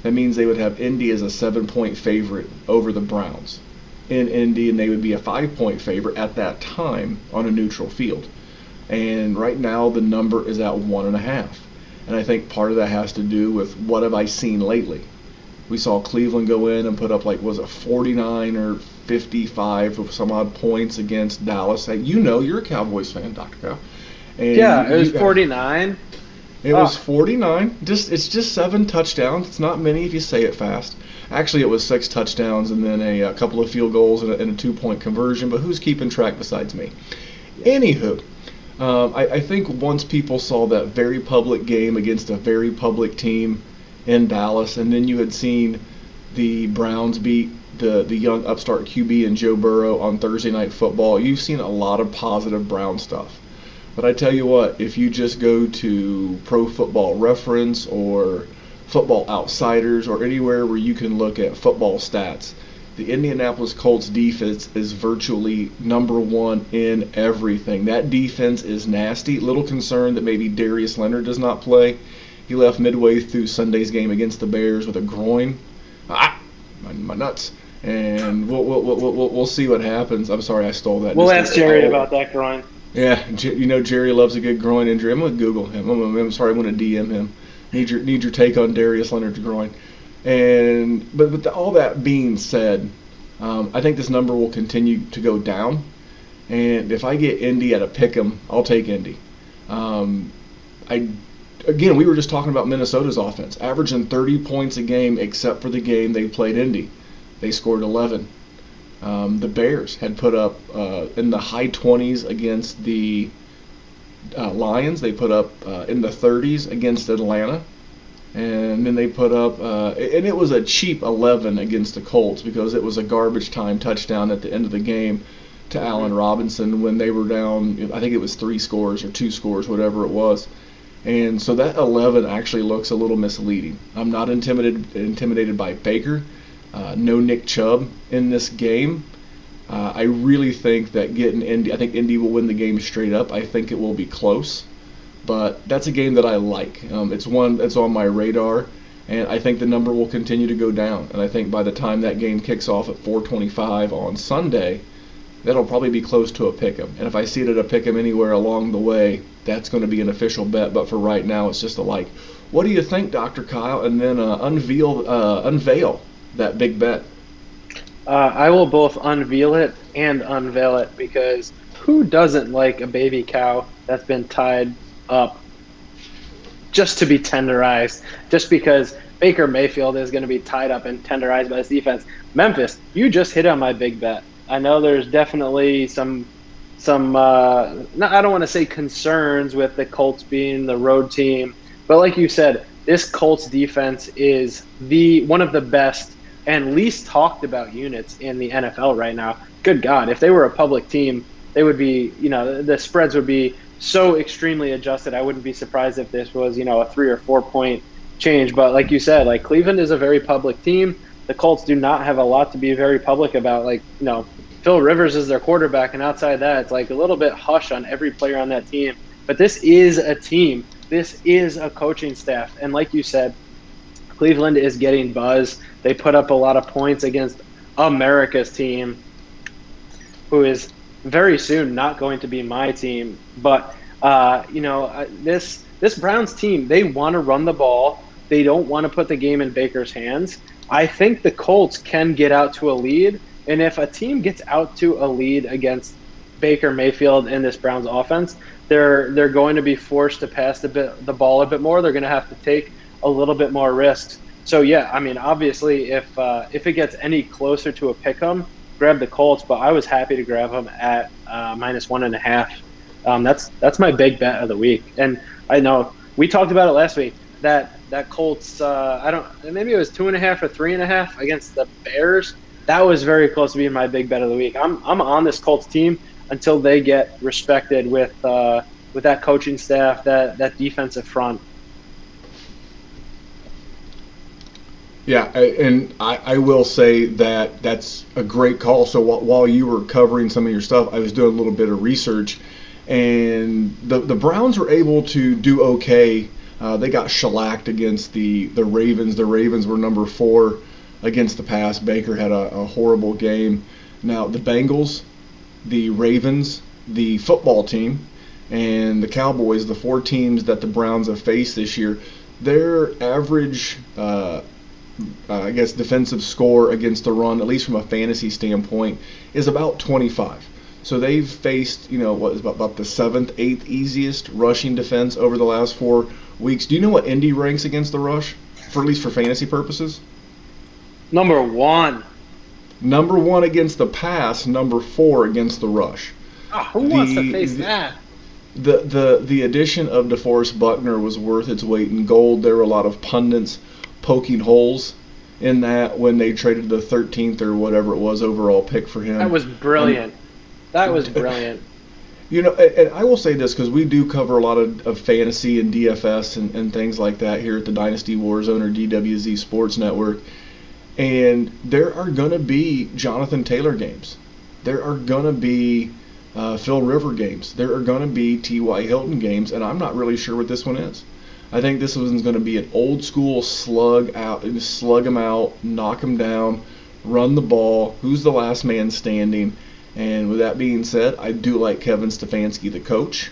that means they would have Indy as a 7-point favorite over the Browns in Indy, and they would be a 5-point favorite at that time on a neutral field. And right now the number is at 1.5. And I think part of that has to do with what have I seen lately. We saw Cleveland go in and put up 49 or 55 or some odd points against Dallas. You're a Cowboys fan, Dr. Cow. And yeah, it was 49. It was 49. It's just 7 touchdowns. It's not many if you say it fast. Actually, it was 6 touchdowns and then a couple of field goals and a 2-point conversion, but who's keeping track besides me? Anywho, I think once people saw that very public game against a very public team in Dallas, and then you had seen the Browns beat the young upstart QB and Joe Burrow on Thursday Night Football, you've seen a lot of positive Brown stuff. But I tell you what, if you just go to Pro Football Reference or Football Outsiders or anywhere where you can look at football stats, the Indianapolis Colts defense is virtually number one in everything. That defense is nasty. Little concerned that maybe Darius Leonard does not play. He left midway through Sunday's game against the Bears with a groin. My nuts. And we'll see what happens. I'm sorry I stole that. We'll ask Jerry about that groin. Yeah, Jerry loves a good groin injury. I'm gonna Google him. I'm sorry, I'm gonna DM him. Need your take on Darius Leonard's groin. And but with all that being said, I think this number will continue to go down. And if I get Indy at a pick'em, I'll take Indy. Again, we were just talking about Minnesota's offense, averaging 30 points a game, except for the game they played Indy. They scored 11. The Bears had put up in the high 20s against the Lions. They put up in the 30s against Atlanta. And then they put up, and it was a cheap 11 against the Colts because it was a garbage time touchdown at the end of the game to Allen Robinson when they were down, I think it was 3 scores or 2 scores, whatever it was. And so that 11 actually looks a little misleading. I'm not intimidated by Baker. No Nick Chubb in this game. I really think that getting Indy, I think Indy will win the game straight up. I think it will be close. But that's a game that I like. It's one that's on my radar, and I think the number will continue to go down. And I think by the time that game kicks off at 4:25 on Sunday, that'll probably be close to a pick'em. And if I see it at a pick'em anywhere along the way, that's going to be an official bet. But for right now, it's just a like. What do you think, Dr. Kyle? And then unveil that big bet. I will both unveil it and unveil it because who doesn't like a baby cow that's been tied up just to be tenderized, just because Baker Mayfield is going to be tied up and tenderized by his defense. Memphis, you just hit on my big bet. I know there's definitely some I don't want to say concerns with the Colts being the road team, but like you said, this Colts defense is one of the best and least talked about units in the NFL right now. Good God, if they were a public team, they would be, the spreads would be so extremely adjusted. I wouldn't be surprised if this was, a 3 or 4 point change. But like you said, like Cleveland is a very public team. The Colts do not have a lot to be very public about. Like, Phil Rivers is their quarterback, and outside that, it's like a little bit hush on every player on that team. But this is a team. This is a coaching staff. And like you said, Cleveland is getting buzz. They put up a lot of points against America's team, who is very soon not going to be my team. But, this Browns team, they want to run the ball. They don't want to put the game in Baker's hands. I think the Colts can get out to a lead. And if a team gets out to a lead against Baker Mayfield in this Browns offense, they're going to be forced to pass the ball a bit more. They're going to have to take a little bit more risks. So, yeah, I mean, obviously, if it gets any closer to a pick'em, grab the Colts. But I was happy to grab them at -1.5. That's my big bet of the week. And I know we talked about it last week. That Colts, maybe it was 2.5 or 3.5 against the Bears. That was very close to being my big bet of the week. I'm on this Colts team until they get respected with that coaching staff, that defensive front. Yeah, and I will say that that's a great call. So while you were covering some of your stuff, I was doing a little bit of research, and the Browns were able to do okay. They got shellacked against the Ravens. The Ravens were number 4 against the pass. Baker had a horrible game. Now the Bengals, the Ravens, the football team, and the Cowboys, the 4 teams that the Browns have faced this year, their average defensive score against the run, at least from a fantasy standpoint, is about 25. So they've faced, what is about the 7th, 8th easiest rushing defense over the last 4 weeks. Do you know what Indy ranks against the rush, for at least for fantasy purposes? Number 1. Number 1 against the pass, number 4 against the rush. Oh, who wants to face that? The addition of DeForest Buckner was worth its weight in gold. There were a lot of pundits poking holes in that when they traded the 13th or whatever it was overall pick for him. That was brilliant. And I will say this because we do cover a lot of fantasy and DFS and things like that here at the Dynasty Warzone or DWZ Sports Network. And there are going to be Jonathan Taylor games. There are going to be Phil River games. There are going to be T.Y. Hilton games, and I'm not really sure what this one is. I think this one's going to be an old school slug them out, knock them down, run the ball. Who's the last man standing? And with that being said, I do like Kevin Stefanski, the coach,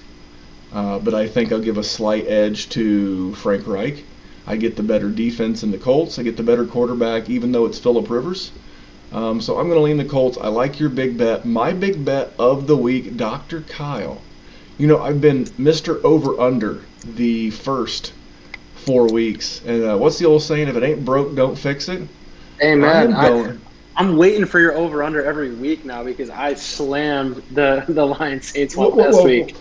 but I think I'll give a slight edge to Frank Reich. I get the better defense in the Colts. I get the better quarterback, even though it's Phillip Rivers. So I'm going to lean the Colts. I like your big bet. My big bet of the week, Dr. Kyle. You know, I've been Mr. Over-Under the first 4 weeks. And what's the old saying? If it ain't broke, don't fix it. Hey, man, I'm waiting for your over-under every week now because I slammed the Lions Saints one last week.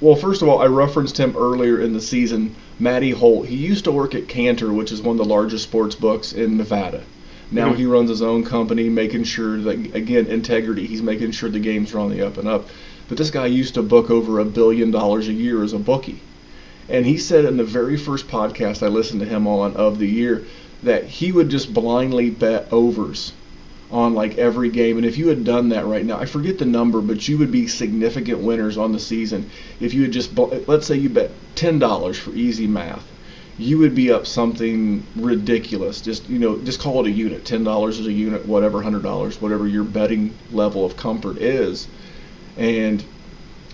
Well, first of all, I referenced him earlier in the season, Matty Holt. He used to work at Cantor, which is one of the largest sports books in Nevada. Now he runs his own company, making sure that, again, integrity. He's making sure the games are on the up and up. But this guy used to book over $1 billion a year as a bookie. And he said in the very first podcast I listened to him on of the year that he would just blindly bet overs on like every game. And if you had done that right now, I forget the number, but you would be significant winners on the season. If you had just, let's say you bet $10 for easy math, you would be up something ridiculous. Just call it a unit. $10 is a unit, whatever, $100, whatever your betting level of comfort is. And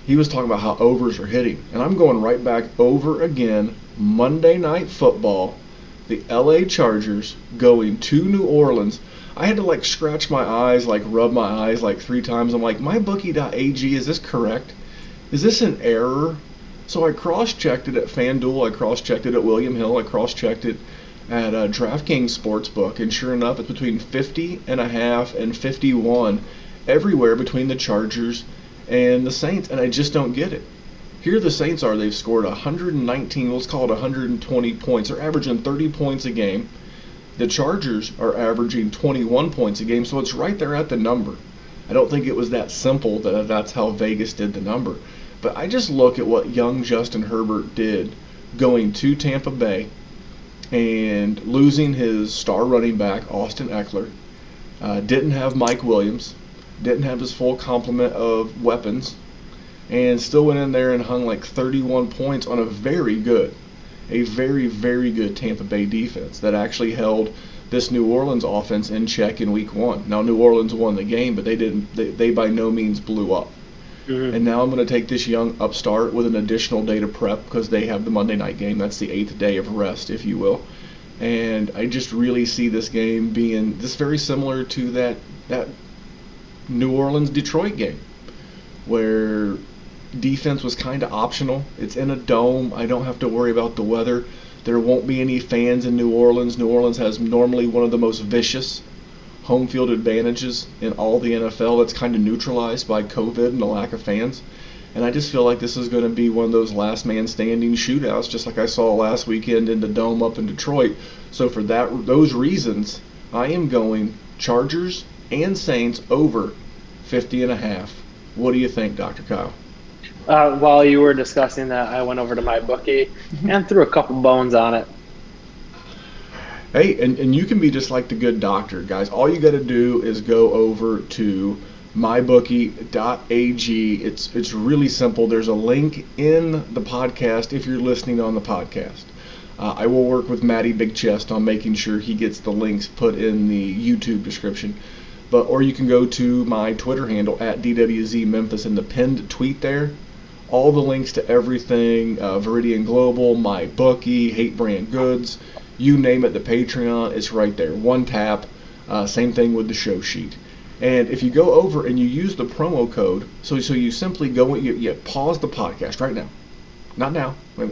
he was talking about how overs are hitting. And I'm going right back over again. Monday Night Football, the LA Chargers going to New Orleans. I had to like scratch my eyes, like rub my eyes like 3 times. I'm like, mybookie.ag, is this correct? Is this an error? So I cross-checked it at FanDuel, I cross-checked it at William Hill, I cross-checked it at DraftKings Sportsbook, and sure enough, it's between 50.5 and 51 everywhere between the Chargers and the Saints, and I just don't get it. Here the Saints are, they've scored 119, let's call it 120 points. They're averaging 30 points a game. The Chargers are averaging 21 points a game, so it's right there at the number. I don't think it was that simple that that's how Vegas did the number. But I just look at what young Justin Herbert did going to Tampa Bay and losing his star running back, Austin Eckler. Didn't have Mike Williams. Didn't have his full complement of weapons. And still went in there and hung like 31 points on a very, very good Tampa Bay defense that actually held this New Orleans offense in check in week 1. Now, New Orleans won the game, but they by no means blew up. Mm-hmm. And now I'm going to take this young upstart with an additional day to prep because they have the Monday night game. That's the 8th day of rest, if you will. And I just really see this game being this very similar to that New Orleans-Detroit game where defense was kind of optional. It's in a dome. I don't have to worry about the weather. There won't be any fans in New Orleans. New Orleans has normally one of the most vicious home field advantages in all the NFL that's kind of neutralized by COVID and the lack of fans. And I just feel like this is going to be one of those last man standing shootouts, just like I saw last weekend in the Dome up in Detroit. So for those reasons, I am going Chargers and Saints over 50.5. What do you think, Dr. Kyle? While you were discussing that, I went over to my bookie and threw a couple bones on it. Hey, and you can be just like the good doctor, guys. All you got to do is go over to mybookie.ag. It's really simple. There's a link in the podcast if you're listening on the podcast. I will work with Matty Big Chest on making sure he gets the links put in the YouTube description. Or you can go to my Twitter handle at DWZ Memphis in the pinned tweet there. All the links to everything, Viridian Global, my bookie, Hate Brand Goods, you name it, the Patreon, it's right there. One tap. Same thing with the show sheet. And if you go over and you use the promo code, so you simply go, you pause the podcast right now. Not now. Wait a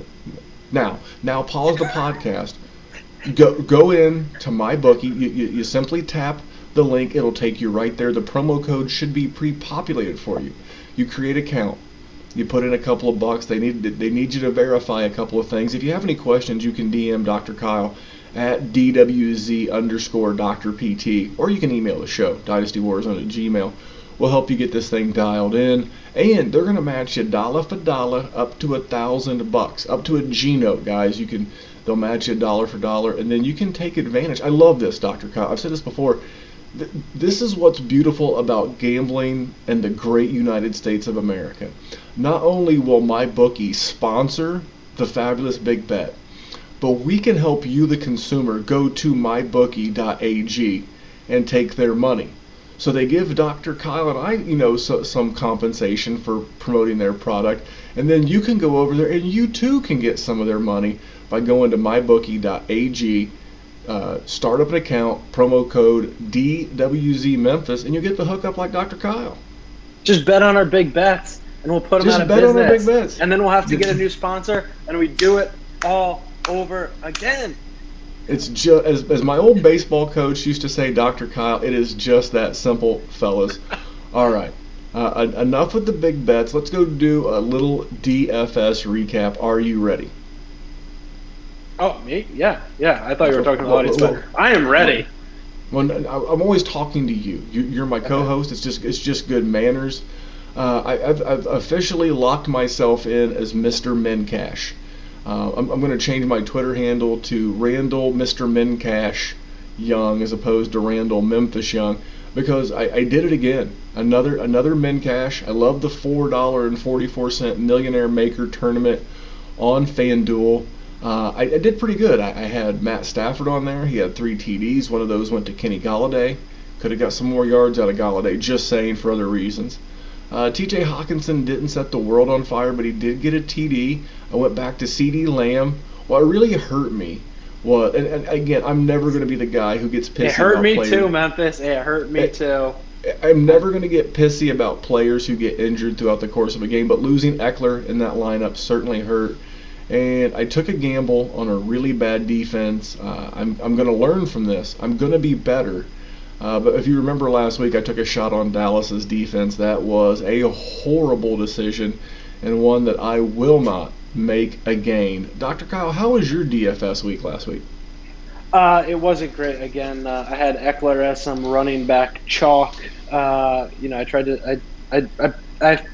minute. Now pause the podcast. Go in to my bookie. You simply tap the link. It'll take you right there. The promo code should be pre-populated for you. You create an account. You put in a couple of bucks. They need you to verify a couple of things. If you have any questions, you can DM Dr. Kyle at DWZ_DrPT, or you can email the show, dynastywarzone@gmail. We'll help you get this thing dialed in, and they're going to match you dollar for dollar up to $1,000, up to a G-Note, guys. You can They'll match you dollar for dollar, and then you can take advantage. I love this, Dr. Kyle. I've said this before. This is what's beautiful about gambling and the great United States of America. Not only will my bookie sponsor the fabulous big bet, but we can help you, the consumer, go to mybookie.ag and take their money. So they give Dr. Kyle and I, some compensation for promoting their product, and then you can go over there and you too can get some of their money by going to mybookie.ag, start up an account, promo code DWZ Memphis, and you get the hookup like Dr. Kyle. Just bet on our big bets, and we'll put them out of business. Just bet on our big bets. And then we'll have to get a new sponsor, and we do it all over again. It's just, as my old baseball coach used to say, Dr. Kyle, it is just that simple, fellas. All right, enough with the big bets. Let's go do a little DFS recap. Are you ready? Oh, me? Yeah. I thought you were talking to the audience, but I am ready. Well, I'm always talking to you. You're my co-host. It's just good manners. I've officially locked myself in as Mr. Mencash. I'm going to change my Twitter handle to Randall Mr. Mencash Young as opposed to Randall Memphis Young, because I did it again. Another Mencash. I love the $4.44 Millionaire Maker tournament on FanDuel. I did pretty good. I had Matt Stafford on there. He had 3 TDs. One of those went to Kenny Golladay. Could have got some more yards out of Golladay, just saying, for other reasons. TJ Hawkinson didn't set the world on fire, but he did get a TD. I went back to CD Lamb. What really hurt me was, and again, I'm never going to be the guy who gets pissy about players. It hurt me too, Memphis. It hurt me too. I'm never going to get pissy about players who get injured throughout the course of a game, but losing Eckler in that lineup certainly hurt. And I took a gamble on a really bad defense. I'm going to learn from this. I'm going to be better. But if you remember last week, I took a shot on Dallas's defense. That was a horrible decision, and one that I will not make again. Dr. Kyle, how was your DFS week last week? It wasn't great. Again, I had Eckler as some running back chalk. I tried to. I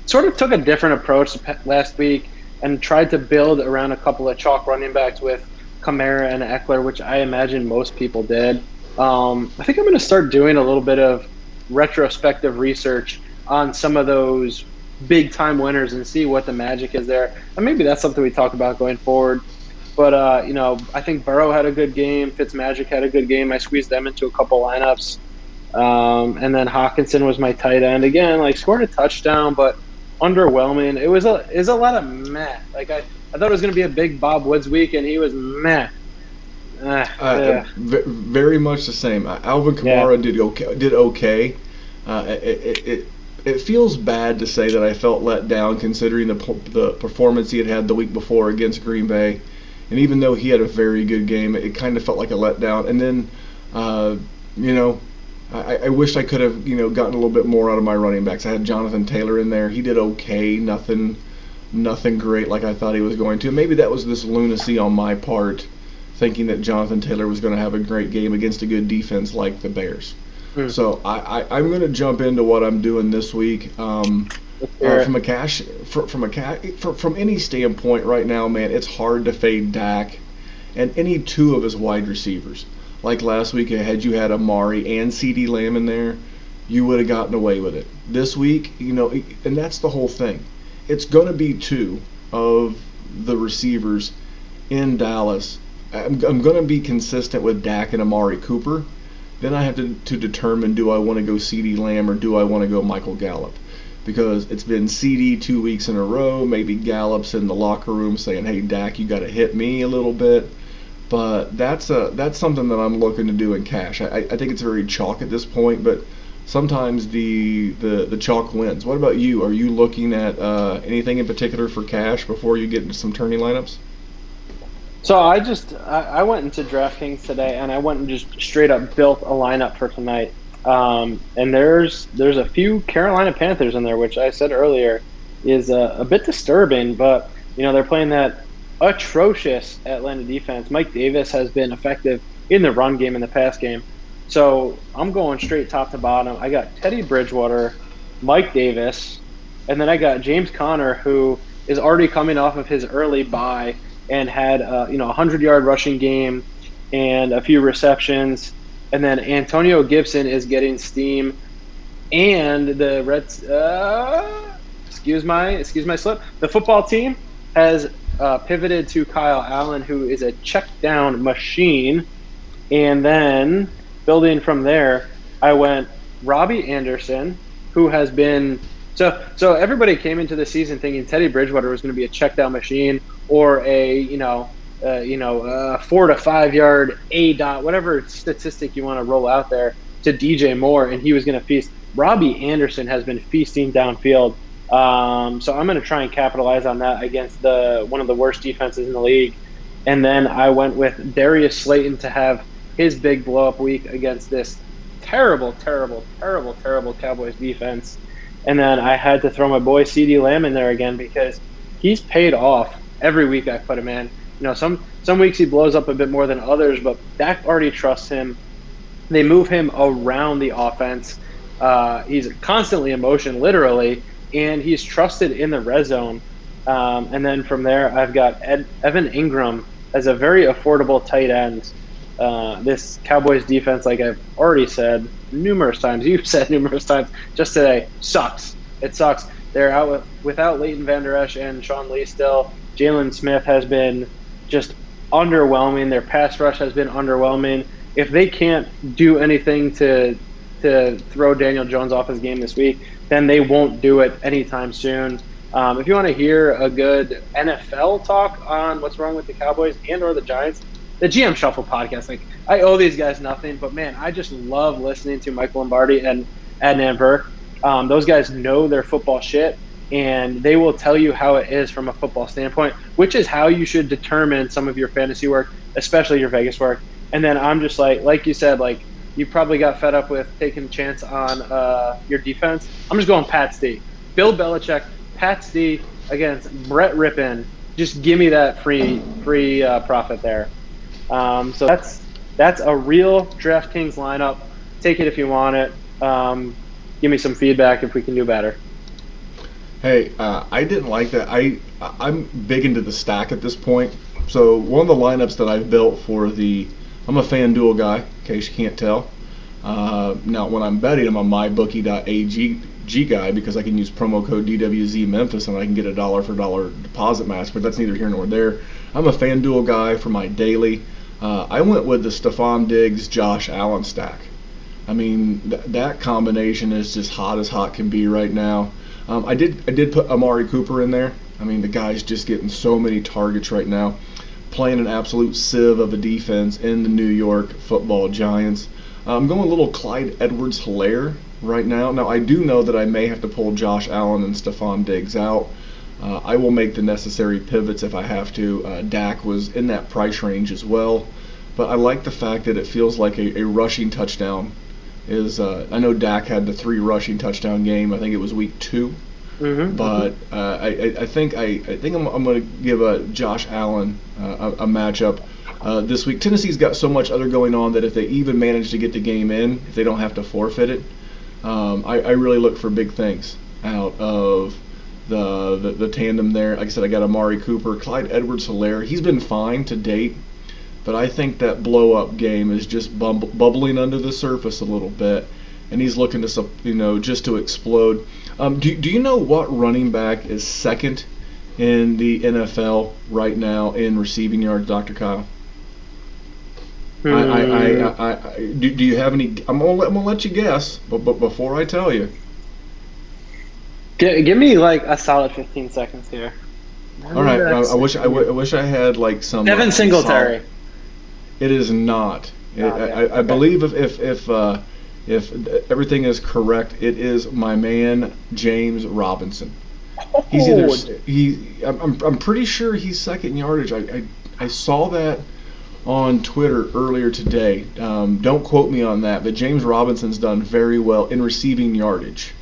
sort of took a different approach last week and tried to build around a couple of chalk running backs with Kamara and Eckler, which I imagine most people did. I think I'm going to start doing a little bit of retrospective research on some of those big-time winners and see what the magic is there. And maybe that's something we talk about going forward. But, I think Burrow had a good game. Fitzmagic had a good game. I squeezed them into a couple lineups. And then Hawkinson was my tight end. Again, scored a touchdown, but underwhelming. It was a lot of meh. I thought it was going to be a big Bob Woods week, and he was meh. Very much the same. Alvin Kamara did okay. It feels bad to say that I felt let down considering the performance he had the week before against Green Bay, and even though he had a very good game, it kind of felt like a letdown. And then, I wish I could have gotten a little bit more out of my running backs. I had Jonathan Taylor in there. He did okay. Nothing great like I thought he was going to. Maybe that was this lunacy on my part, thinking that Jonathan Taylor was going to have a great game against a good defense like the Bears. So I'm going to jump into what I'm doing this week. From any standpoint right now, man, it's hard to fade Dak and any 2 of his wide receivers. Like last week, had you had Amari and CD Lamb in there, you would have gotten away with it. This week, and that's the whole thing. It's going to be 2 of the receivers in Dallas. I'm going to be consistent with Dak and Amari Cooper. Then I have to determine, do I want to go CD Lamb or do I want to go Michael Gallup? Because it's been CD 2 weeks in a row. Maybe Gallup's in the locker room saying, hey, Dak, you got to hit me a little bit. But that's something that I'm looking to do in cash. I think it's very chalk at this point, but sometimes the chalk wins. What about you? Are you looking at anything in particular for cash before you get into some tourney lineups? So I went into DraftKings today and I went and just straight up built a lineup for tonight. And there's a few Carolina Panthers in there, which I said earlier is a bit disturbing, but they're playing that atrocious Atlanta defense. Mike Davis has been effective in the run game in the pass game. So I'm going straight top to bottom. I got Teddy Bridgewater, Mike Davis, and then I got James Conner, who is already coming off of his early bye. and had a 100-yard rushing game and a few receptions. And then Antonio Gibson is getting steam, and the Reds. Excuse my slip. The football team has pivoted to Kyle Allen, who is a check down machine. And then building from there, I went Robbie Anderson, who has been so everybody came into the season thinking Teddy Bridgewater was going to be a check down machine or a 4 to 5 yard A dot, whatever statistic you want to roll out there to DJ Moore, and he was going to feast. Robbie Anderson has been feasting downfield. So I'm going to try and capitalize on that against one of the worst defenses in the league. And then I went with Darius Slayton to have his big blow-up week against this terrible Cowboys defense. And then I had to throw my boy CeeDee Lamb in there again because he's paid off every week I put him in. Some weeks he blows up a bit more than others, but Dak already trusts him. They move him around the offense. He's constantly in motion, literally, and he's trusted in the red zone. And then from there, I've got Evan Ingram as a very affordable tight end. This Cowboys defense, like I've already said numerous times, you've said numerous times just today, sucks. It sucks. They're out without Leighton Vander Esch and Sean Lee still. Jalen Smith has been just underwhelming. Their pass rush has been underwhelming. If they can't do anything to throw Daniel Jones off his game this week, then they won't do it anytime soon. If you want to hear a good NFL talk on what's wrong with the Cowboys and or the Giants, the GM Shuffle podcast. Like, I owe these guys nothing, but man, I just love listening to Mike Lombardi and Adnan Burke. Those guys know their football shit, and they will tell you how it is from a football standpoint, which is how you should determine some of your fantasy work, especially your Vegas work. And then I'm just like you said, like, you probably got fed up with taking a chance on your defense. I'm just going Pats D. Bill Belichick, Pats D against Brett Rippon. Just give me that free profit there. So that's a real DraftKings lineup. Take it if you want it. Give me some feedback if we can do better. Hey, I didn't like that. I'm big into the stack at this point. So one of the lineups that I've built I'm a FanDuel guy, in case you can't tell. Now, when I'm betting, I'm a mybookie.ag guy because I can use promo code DWZ Memphis and I can get a dollar for dollar deposit match, but that's neither here nor there. I'm a FanDuel guy for my daily. I went with the Stephon Diggs, Josh Allen stack. I mean, that combination is just hot as hot can be right now. I did put Amari Cooper in there. I mean, the guy's just getting so many targets right now, playing an absolute sieve of a defense in the New York Football Giants. I'm going a little Clyde Edwards-Helaire right now. Now, I do know that I may have to pull Josh Allen and Stephon Diggs out. I will make the necessary pivots if I have to. Dak was in that price range as well. But I like the fact that it feels like a rushing touchdown is. I know Dak had the 3 rushing touchdown game. I think it was week 2. Mm-hmm. But I think I'm going to give Josh Allen a matchup this week. Tennessee's got so much other going on that if they even manage to get the game in, if they don't have to forfeit it, I really look for big things out of the tandem there. Like I said, I got Amari Cooper, Clyde Edwards-Helaire. He's been fine to date, but I think that blow-up game is just bubbling under the surface a little bit, and he's looking to just to explode. Do you know what running back is second in the NFL right now in receiving yards, Dr. Kyle? Do you have any? I'm gonna let you guess, but before I tell you, give me like a solid 15 seconds here. All right, I wish I had like some. Devin Singletary. It is not. I believe if everything is correct, it is my man James Robinson. I'm pretty sure he's second in yardage. I saw that on Twitter earlier today. Don't quote me on that, but James Robinson's done very well in receiving yardage.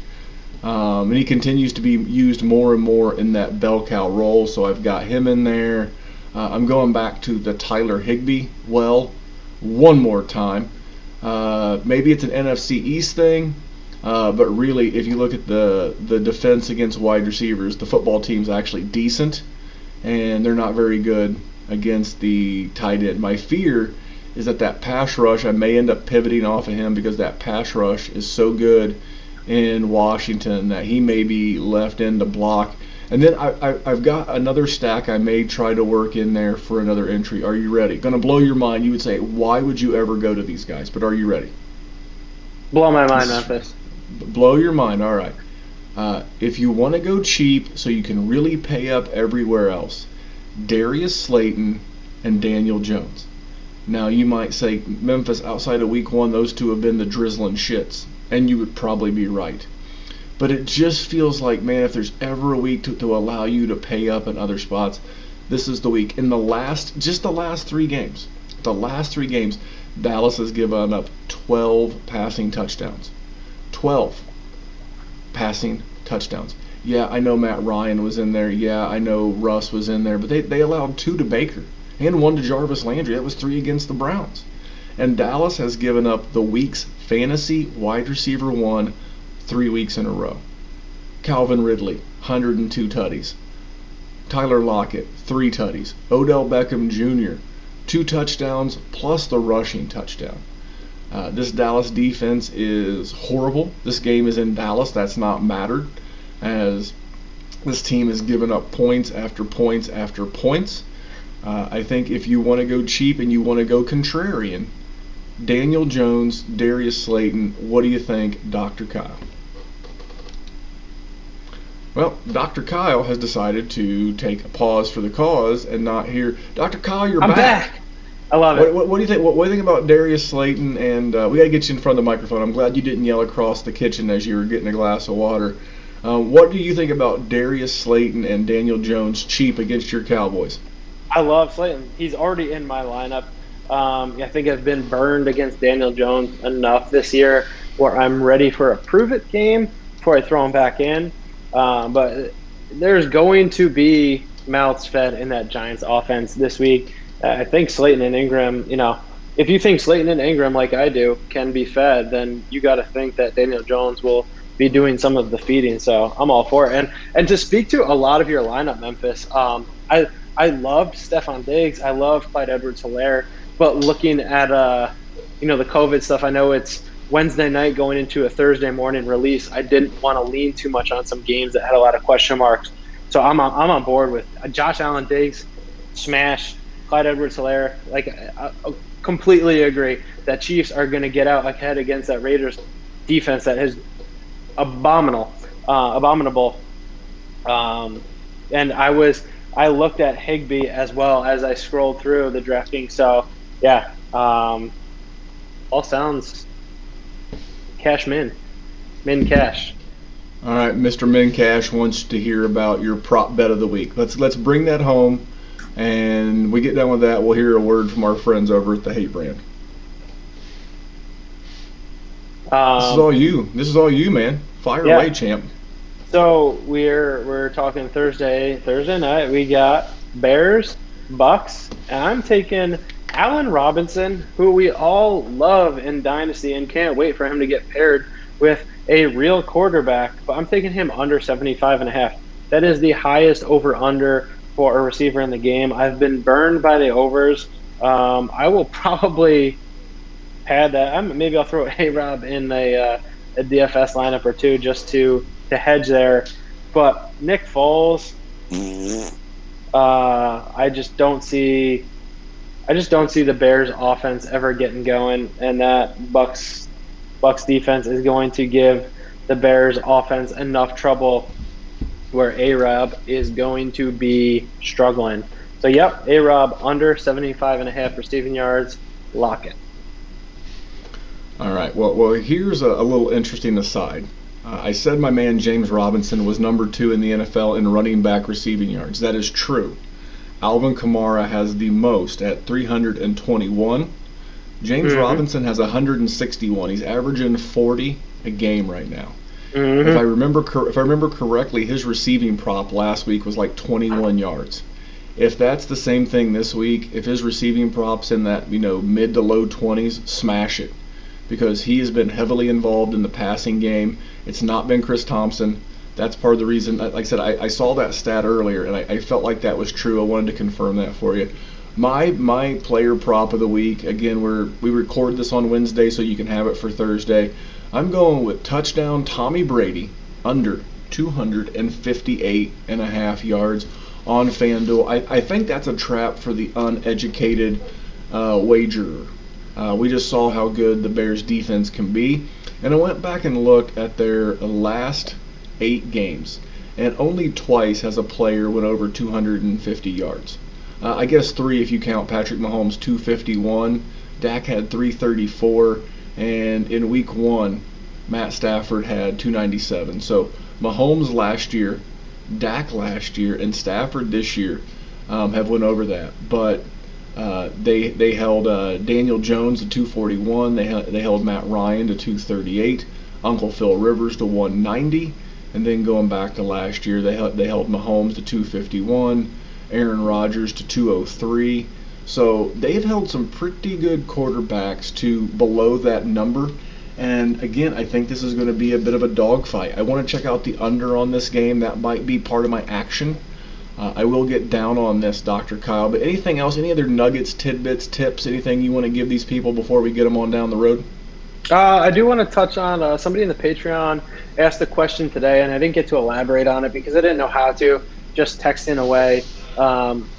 And he continues to be used more and more in that bell cow role, so I've got him in there. I'm going back to the Tyler Higbee one more time. Maybe it's an NFC East thing, but really, if you look at the defense against wide receivers, the football team's actually decent, and they're not very good against the tight end. My fear is that pass rush, I may end up pivoting off of him because that pass rush is so good in Washington that he may be left in to block. And then I've got another stack I may try to work in there for another entry. Are you ready? Going to blow your mind. You would say, why would you ever go to these guys? But are you ready? Blow my mind, Memphis. Blow your mind. All right. If you want to go cheap so you can really pay up everywhere else, Darius Slayton and Daniel Jones. Now you might say, Memphis, outside of week 1, those two have been the drizzling shits. And you would probably be right. But it just feels like, man, if there's ever a week to allow you to pay up in other spots, this is the week. In the last 3 games, Dallas has given up 12 passing touchdowns. 12 passing touchdowns. Yeah, I know Matt Ryan was in there. Yeah, I know Russ was in there. But they allowed 2 to Baker and 1 to Jarvis Landry. That was 3 against the Browns. And Dallas has given up the week's fantasy wide receiver 1 3 weeks in a row. Calvin Ridley, 102 tutties. Tyler Lockett, 3 tutties. Odell Beckham Jr., 2 touchdowns plus the rushing touchdown. This Dallas defense is horrible. This game is in Dallas. That's not mattered, as this team has given up points after points after points. I think if you want to go cheap and you want to go contrarian, Daniel Jones, Darius Slayton, what do you think, Dr. Kyle? Well, Dr. Kyle has decided to take a pause for the cause and not hear. Dr. Kyle, you're I'm back. I love it. What do you think? What do you think about Darius Slayton? And we got to get you in front of the microphone. I'm glad you didn't yell across the kitchen as you were getting a glass of water. What do you think about Darius Slayton and Daniel Jones cheap against your Cowboys? I love Slayton. He's already in my lineup. I think I've been burned against Daniel Jones enough this year where I'm ready for a prove-it game before I throw him back in. But there's going to be mouths fed in that Giants offense this week. I think Slayton and Ingram, if you think Slayton and Ingram, like I do, can be fed, then you got to think that Daniel Jones will be doing some of the feeding. So I'm all for it. And to speak to a lot of your lineup, Memphis, I loved Stephon Diggs. I love Clyde Edwards-Helaire. But looking at the COVID stuff, I know it's Wednesday night going into a Thursday morning release. I didn't want to lean too much on some games that had a lot of question marks. So I'm on board with Josh Allen, Diggs, smash, Clyde Edwards-Helaire. I completely agree that Chiefs are going to get out ahead against that Raiders defense that is abominable. And I looked at Higbee as well as I scrolled through the drafting. So yeah, all sounds cash min cash. All right, Mr. Min Cash wants to hear about your prop bet of the week. Let's bring that home, and we get done with that. We'll hear a word from our friends over at the Hate Brand. This is all you, man. Fire away, champ. So we're talking Thursday night. We got Bears, Bucks, and I'm taking Allen Robinson, who we all love in Dynasty and can't wait for him to get paired with a real quarterback. But I'm taking him under 75.5. That is the highest over/under for a receiver in the game. I've been burned by the overs. I will probably pad that. Maybe I'll throw A-Rob in a DFS lineup or two just to hedge there. But Nick Foles, I just don't see the Bears offense ever getting going, and that Bucks defense is going to give the Bears offense enough trouble where A-Rob is going to be struggling. So yep, A-Rob under 75.5 receiving yards, lock it. All right. Well, here's a little interesting aside. I said my man James Robinson was number 2 in the NFL in running back receiving yards. That is true. Alvin Kamara has the most at 321. James Robinson has 161. He's averaging 40 a game right now. If I remember correctly, his receiving prop last week was like 21 yards. If that's the same thing this week, if his receiving prop's in that mid to low 20s, smash it, because he has been heavily involved in the passing game. It's not been Chris Thompson. That's part of the reason. Like I said, I saw that stat earlier, and I felt like that was true. I wanted to confirm that for you. My player prop of the week, again, we record this on Wednesday so you can have it for Thursday. I'm going with touchdown Tommy Brady under 258 and a half yards on FanDuel. I think that's a trap for the uneducated wagerer. We just saw how good the Bears defense can be, and I went back and looked at their last 8 games, and only twice has a player went over 250 yards. I guess 3 if you count Patrick Mahomes' 251. Dak had 334, and in week 1, Matt Stafford had 297. So Mahomes last year, Dak last year, and Stafford this year have went over that. But they held Daniel Jones to 241. They held Matt Ryan to 238. Uncle Phil Rivers to 190. And then going back to last year, they held Mahomes to 251. Aaron Rodgers to 203. So they've held some pretty good quarterbacks to below that number. And again, I think this is going to be a bit of a dogfight. I want to check out the under on this game. That might be part of my action. I will get down on this, Dr. Kyle. But anything else, any other nuggets, tidbits, tips, anything you want to give these people before we get them on down the road? I do want to touch on somebody in the Patreon asked a question today, and I didn't get to elaborate on it because I didn't know how to, just texting away.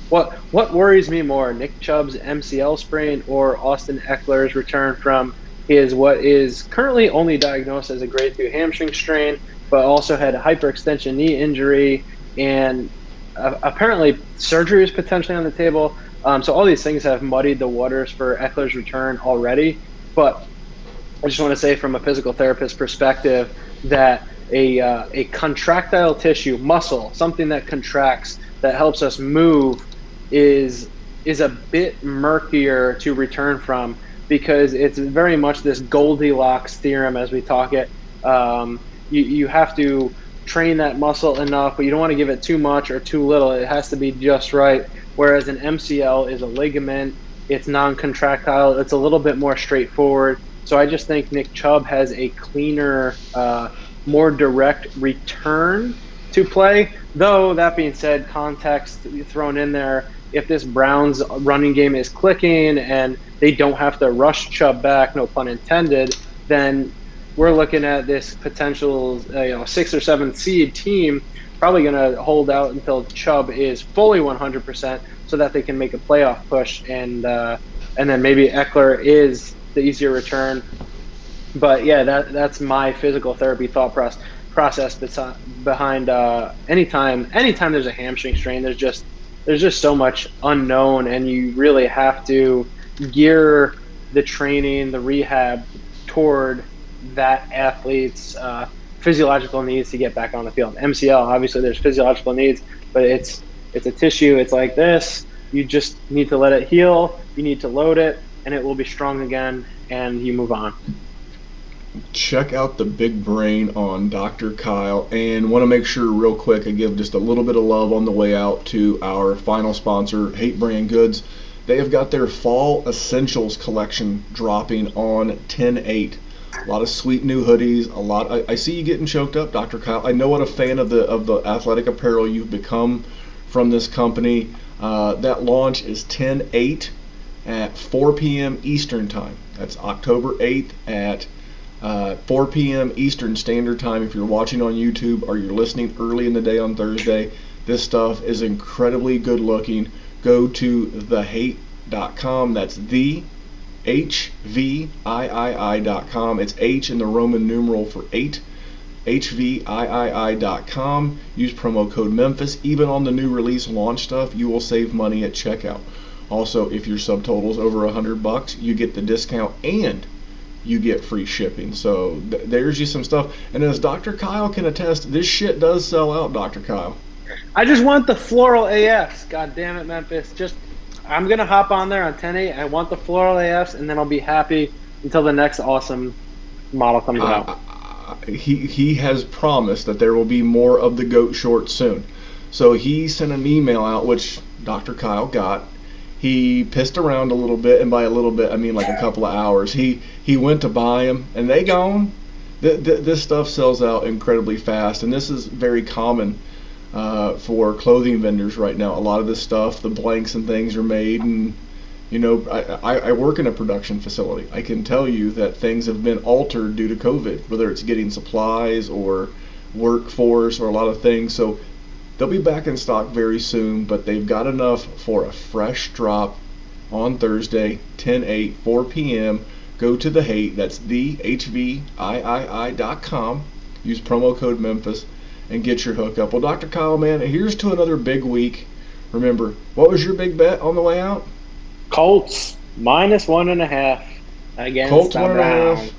What worries me more, Nick Chubb's MCL sprain or Austin Eckler's return from what is currently only diagnosed as a grade 2 hamstring strain, but also had a hyperextension knee injury, and apparently surgery is potentially on the table. So all these things have muddied the waters for Eckler's return already. But I just want to say from a physical therapist perspective that a contractile tissue, muscle, something that contracts, that helps us move, is a bit murkier to return from, because it's very much this Goldilocks theorem as we talk it. You have to train that muscle enough, but you don't want to give it too much or too little. It has to be just right. Whereas an MCL is a ligament, it's non-contractile, it's a little bit more straightforward. So I just think Nick Chubb has a cleaner, more direct return to play. Though, that being said, context thrown in there, if this Browns running game is clicking and they don't have to rush Chubb back, no pun intended, then we're looking at this potential 6th or 7th seed team probably going to hold out until Chubb is fully 100% so that they can make a playoff push, and then maybe Eckler is the easier return. But yeah, that's my physical therapy thought process behind anytime there's a hamstring strain, there's just so much unknown, and you really have to gear the training, the rehab toward that athlete's physiological needs to get back on the field. MCL, obviously there's physiological needs, but it's a tissue. It's like this. You just need to let it heal. You need to load it, and it will be strong again, and you move on. Check out the big brain on Dr. Kyle, and want to make sure real quick I give just a little bit of love on the way out to our final sponsor, Hate Brand Goods. They have got their Fall Essentials collection dropping on 10/8. A lot of sweet new hoodies. I see you getting choked up, Dr. Kyle. I know what a fan of the athletic apparel you've become from this company. That launch is 10/8 at 4 p.m. Eastern Time. That's October 8th at 4 p.m. Eastern Standard Time. If you're watching on YouTube or you're listening early in the day on Thursday, this stuff is incredibly good looking. Go to thehate.com. That's the HVIII.com. It's H in the Roman numeral for 8. HVIII.com. Use promo code Memphis. Even on the new release launch stuff, you will save money at checkout. Also, if your subtotal's over $100, you get the discount and you get free shipping. So there's you some stuff. And as Dr. Kyle can attest, this shit does sell out, Dr. Kyle. I just want the floral AFs. God damn it, Memphis. I'm going to hop on there on 10/8. I want the floral AFs, and then I'll be happy until the next awesome model comes out. He has promised that there will be more of the goat shorts soon. So he sent an email out, which Dr. Kyle got. He pissed around a little bit, and by a little bit, I mean like a couple of hours. He went to buy them, and they gone. This stuff sells out incredibly fast, and this is very common for clothing vendors right now. A lot of this stuff, the blanks and things are made, and I work in a production facility. I can tell you that things have been altered due to COVID, whether it's getting supplies or workforce or a lot of things. So they'll be back in stock very soon, but they've got enough for a fresh drop on Thursday, 10/8, 4 p.m. Go to the hate, that's thehvii.com. Use promo code Memphis and get your hookup. Well, Dr. Kyle, man, here's to another big week. Remember, what was your big bet on the way out? Colts -1.5 against Colts the 1.5. Browns.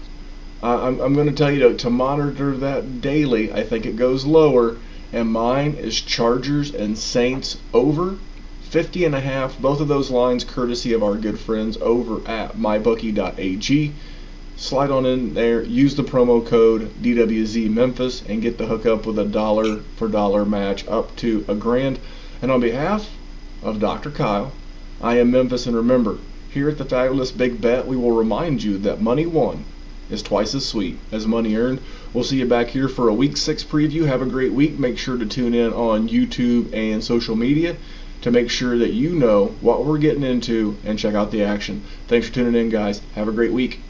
I'm going to tell you to monitor that daily. I think it goes lower, and mine is Chargers and Saints over 50.5. Both of those lines courtesy of our good friends over at mybookie.ag. Slide on in there, use the promo code DWZ Memphis, and get the hookup with a dollar for dollar match up to $1,000. And on behalf of Dr. Kyle, I am Memphis, and remember, here at the Fabulous Big Bet, we will remind you that money won is twice as sweet as money earned. We'll see you back here for a Week 6 preview. Have a great week. Make sure to tune in on YouTube and social media to make sure that you know what we're getting into and check out the action. Thanks for tuning in, guys. Have a great week.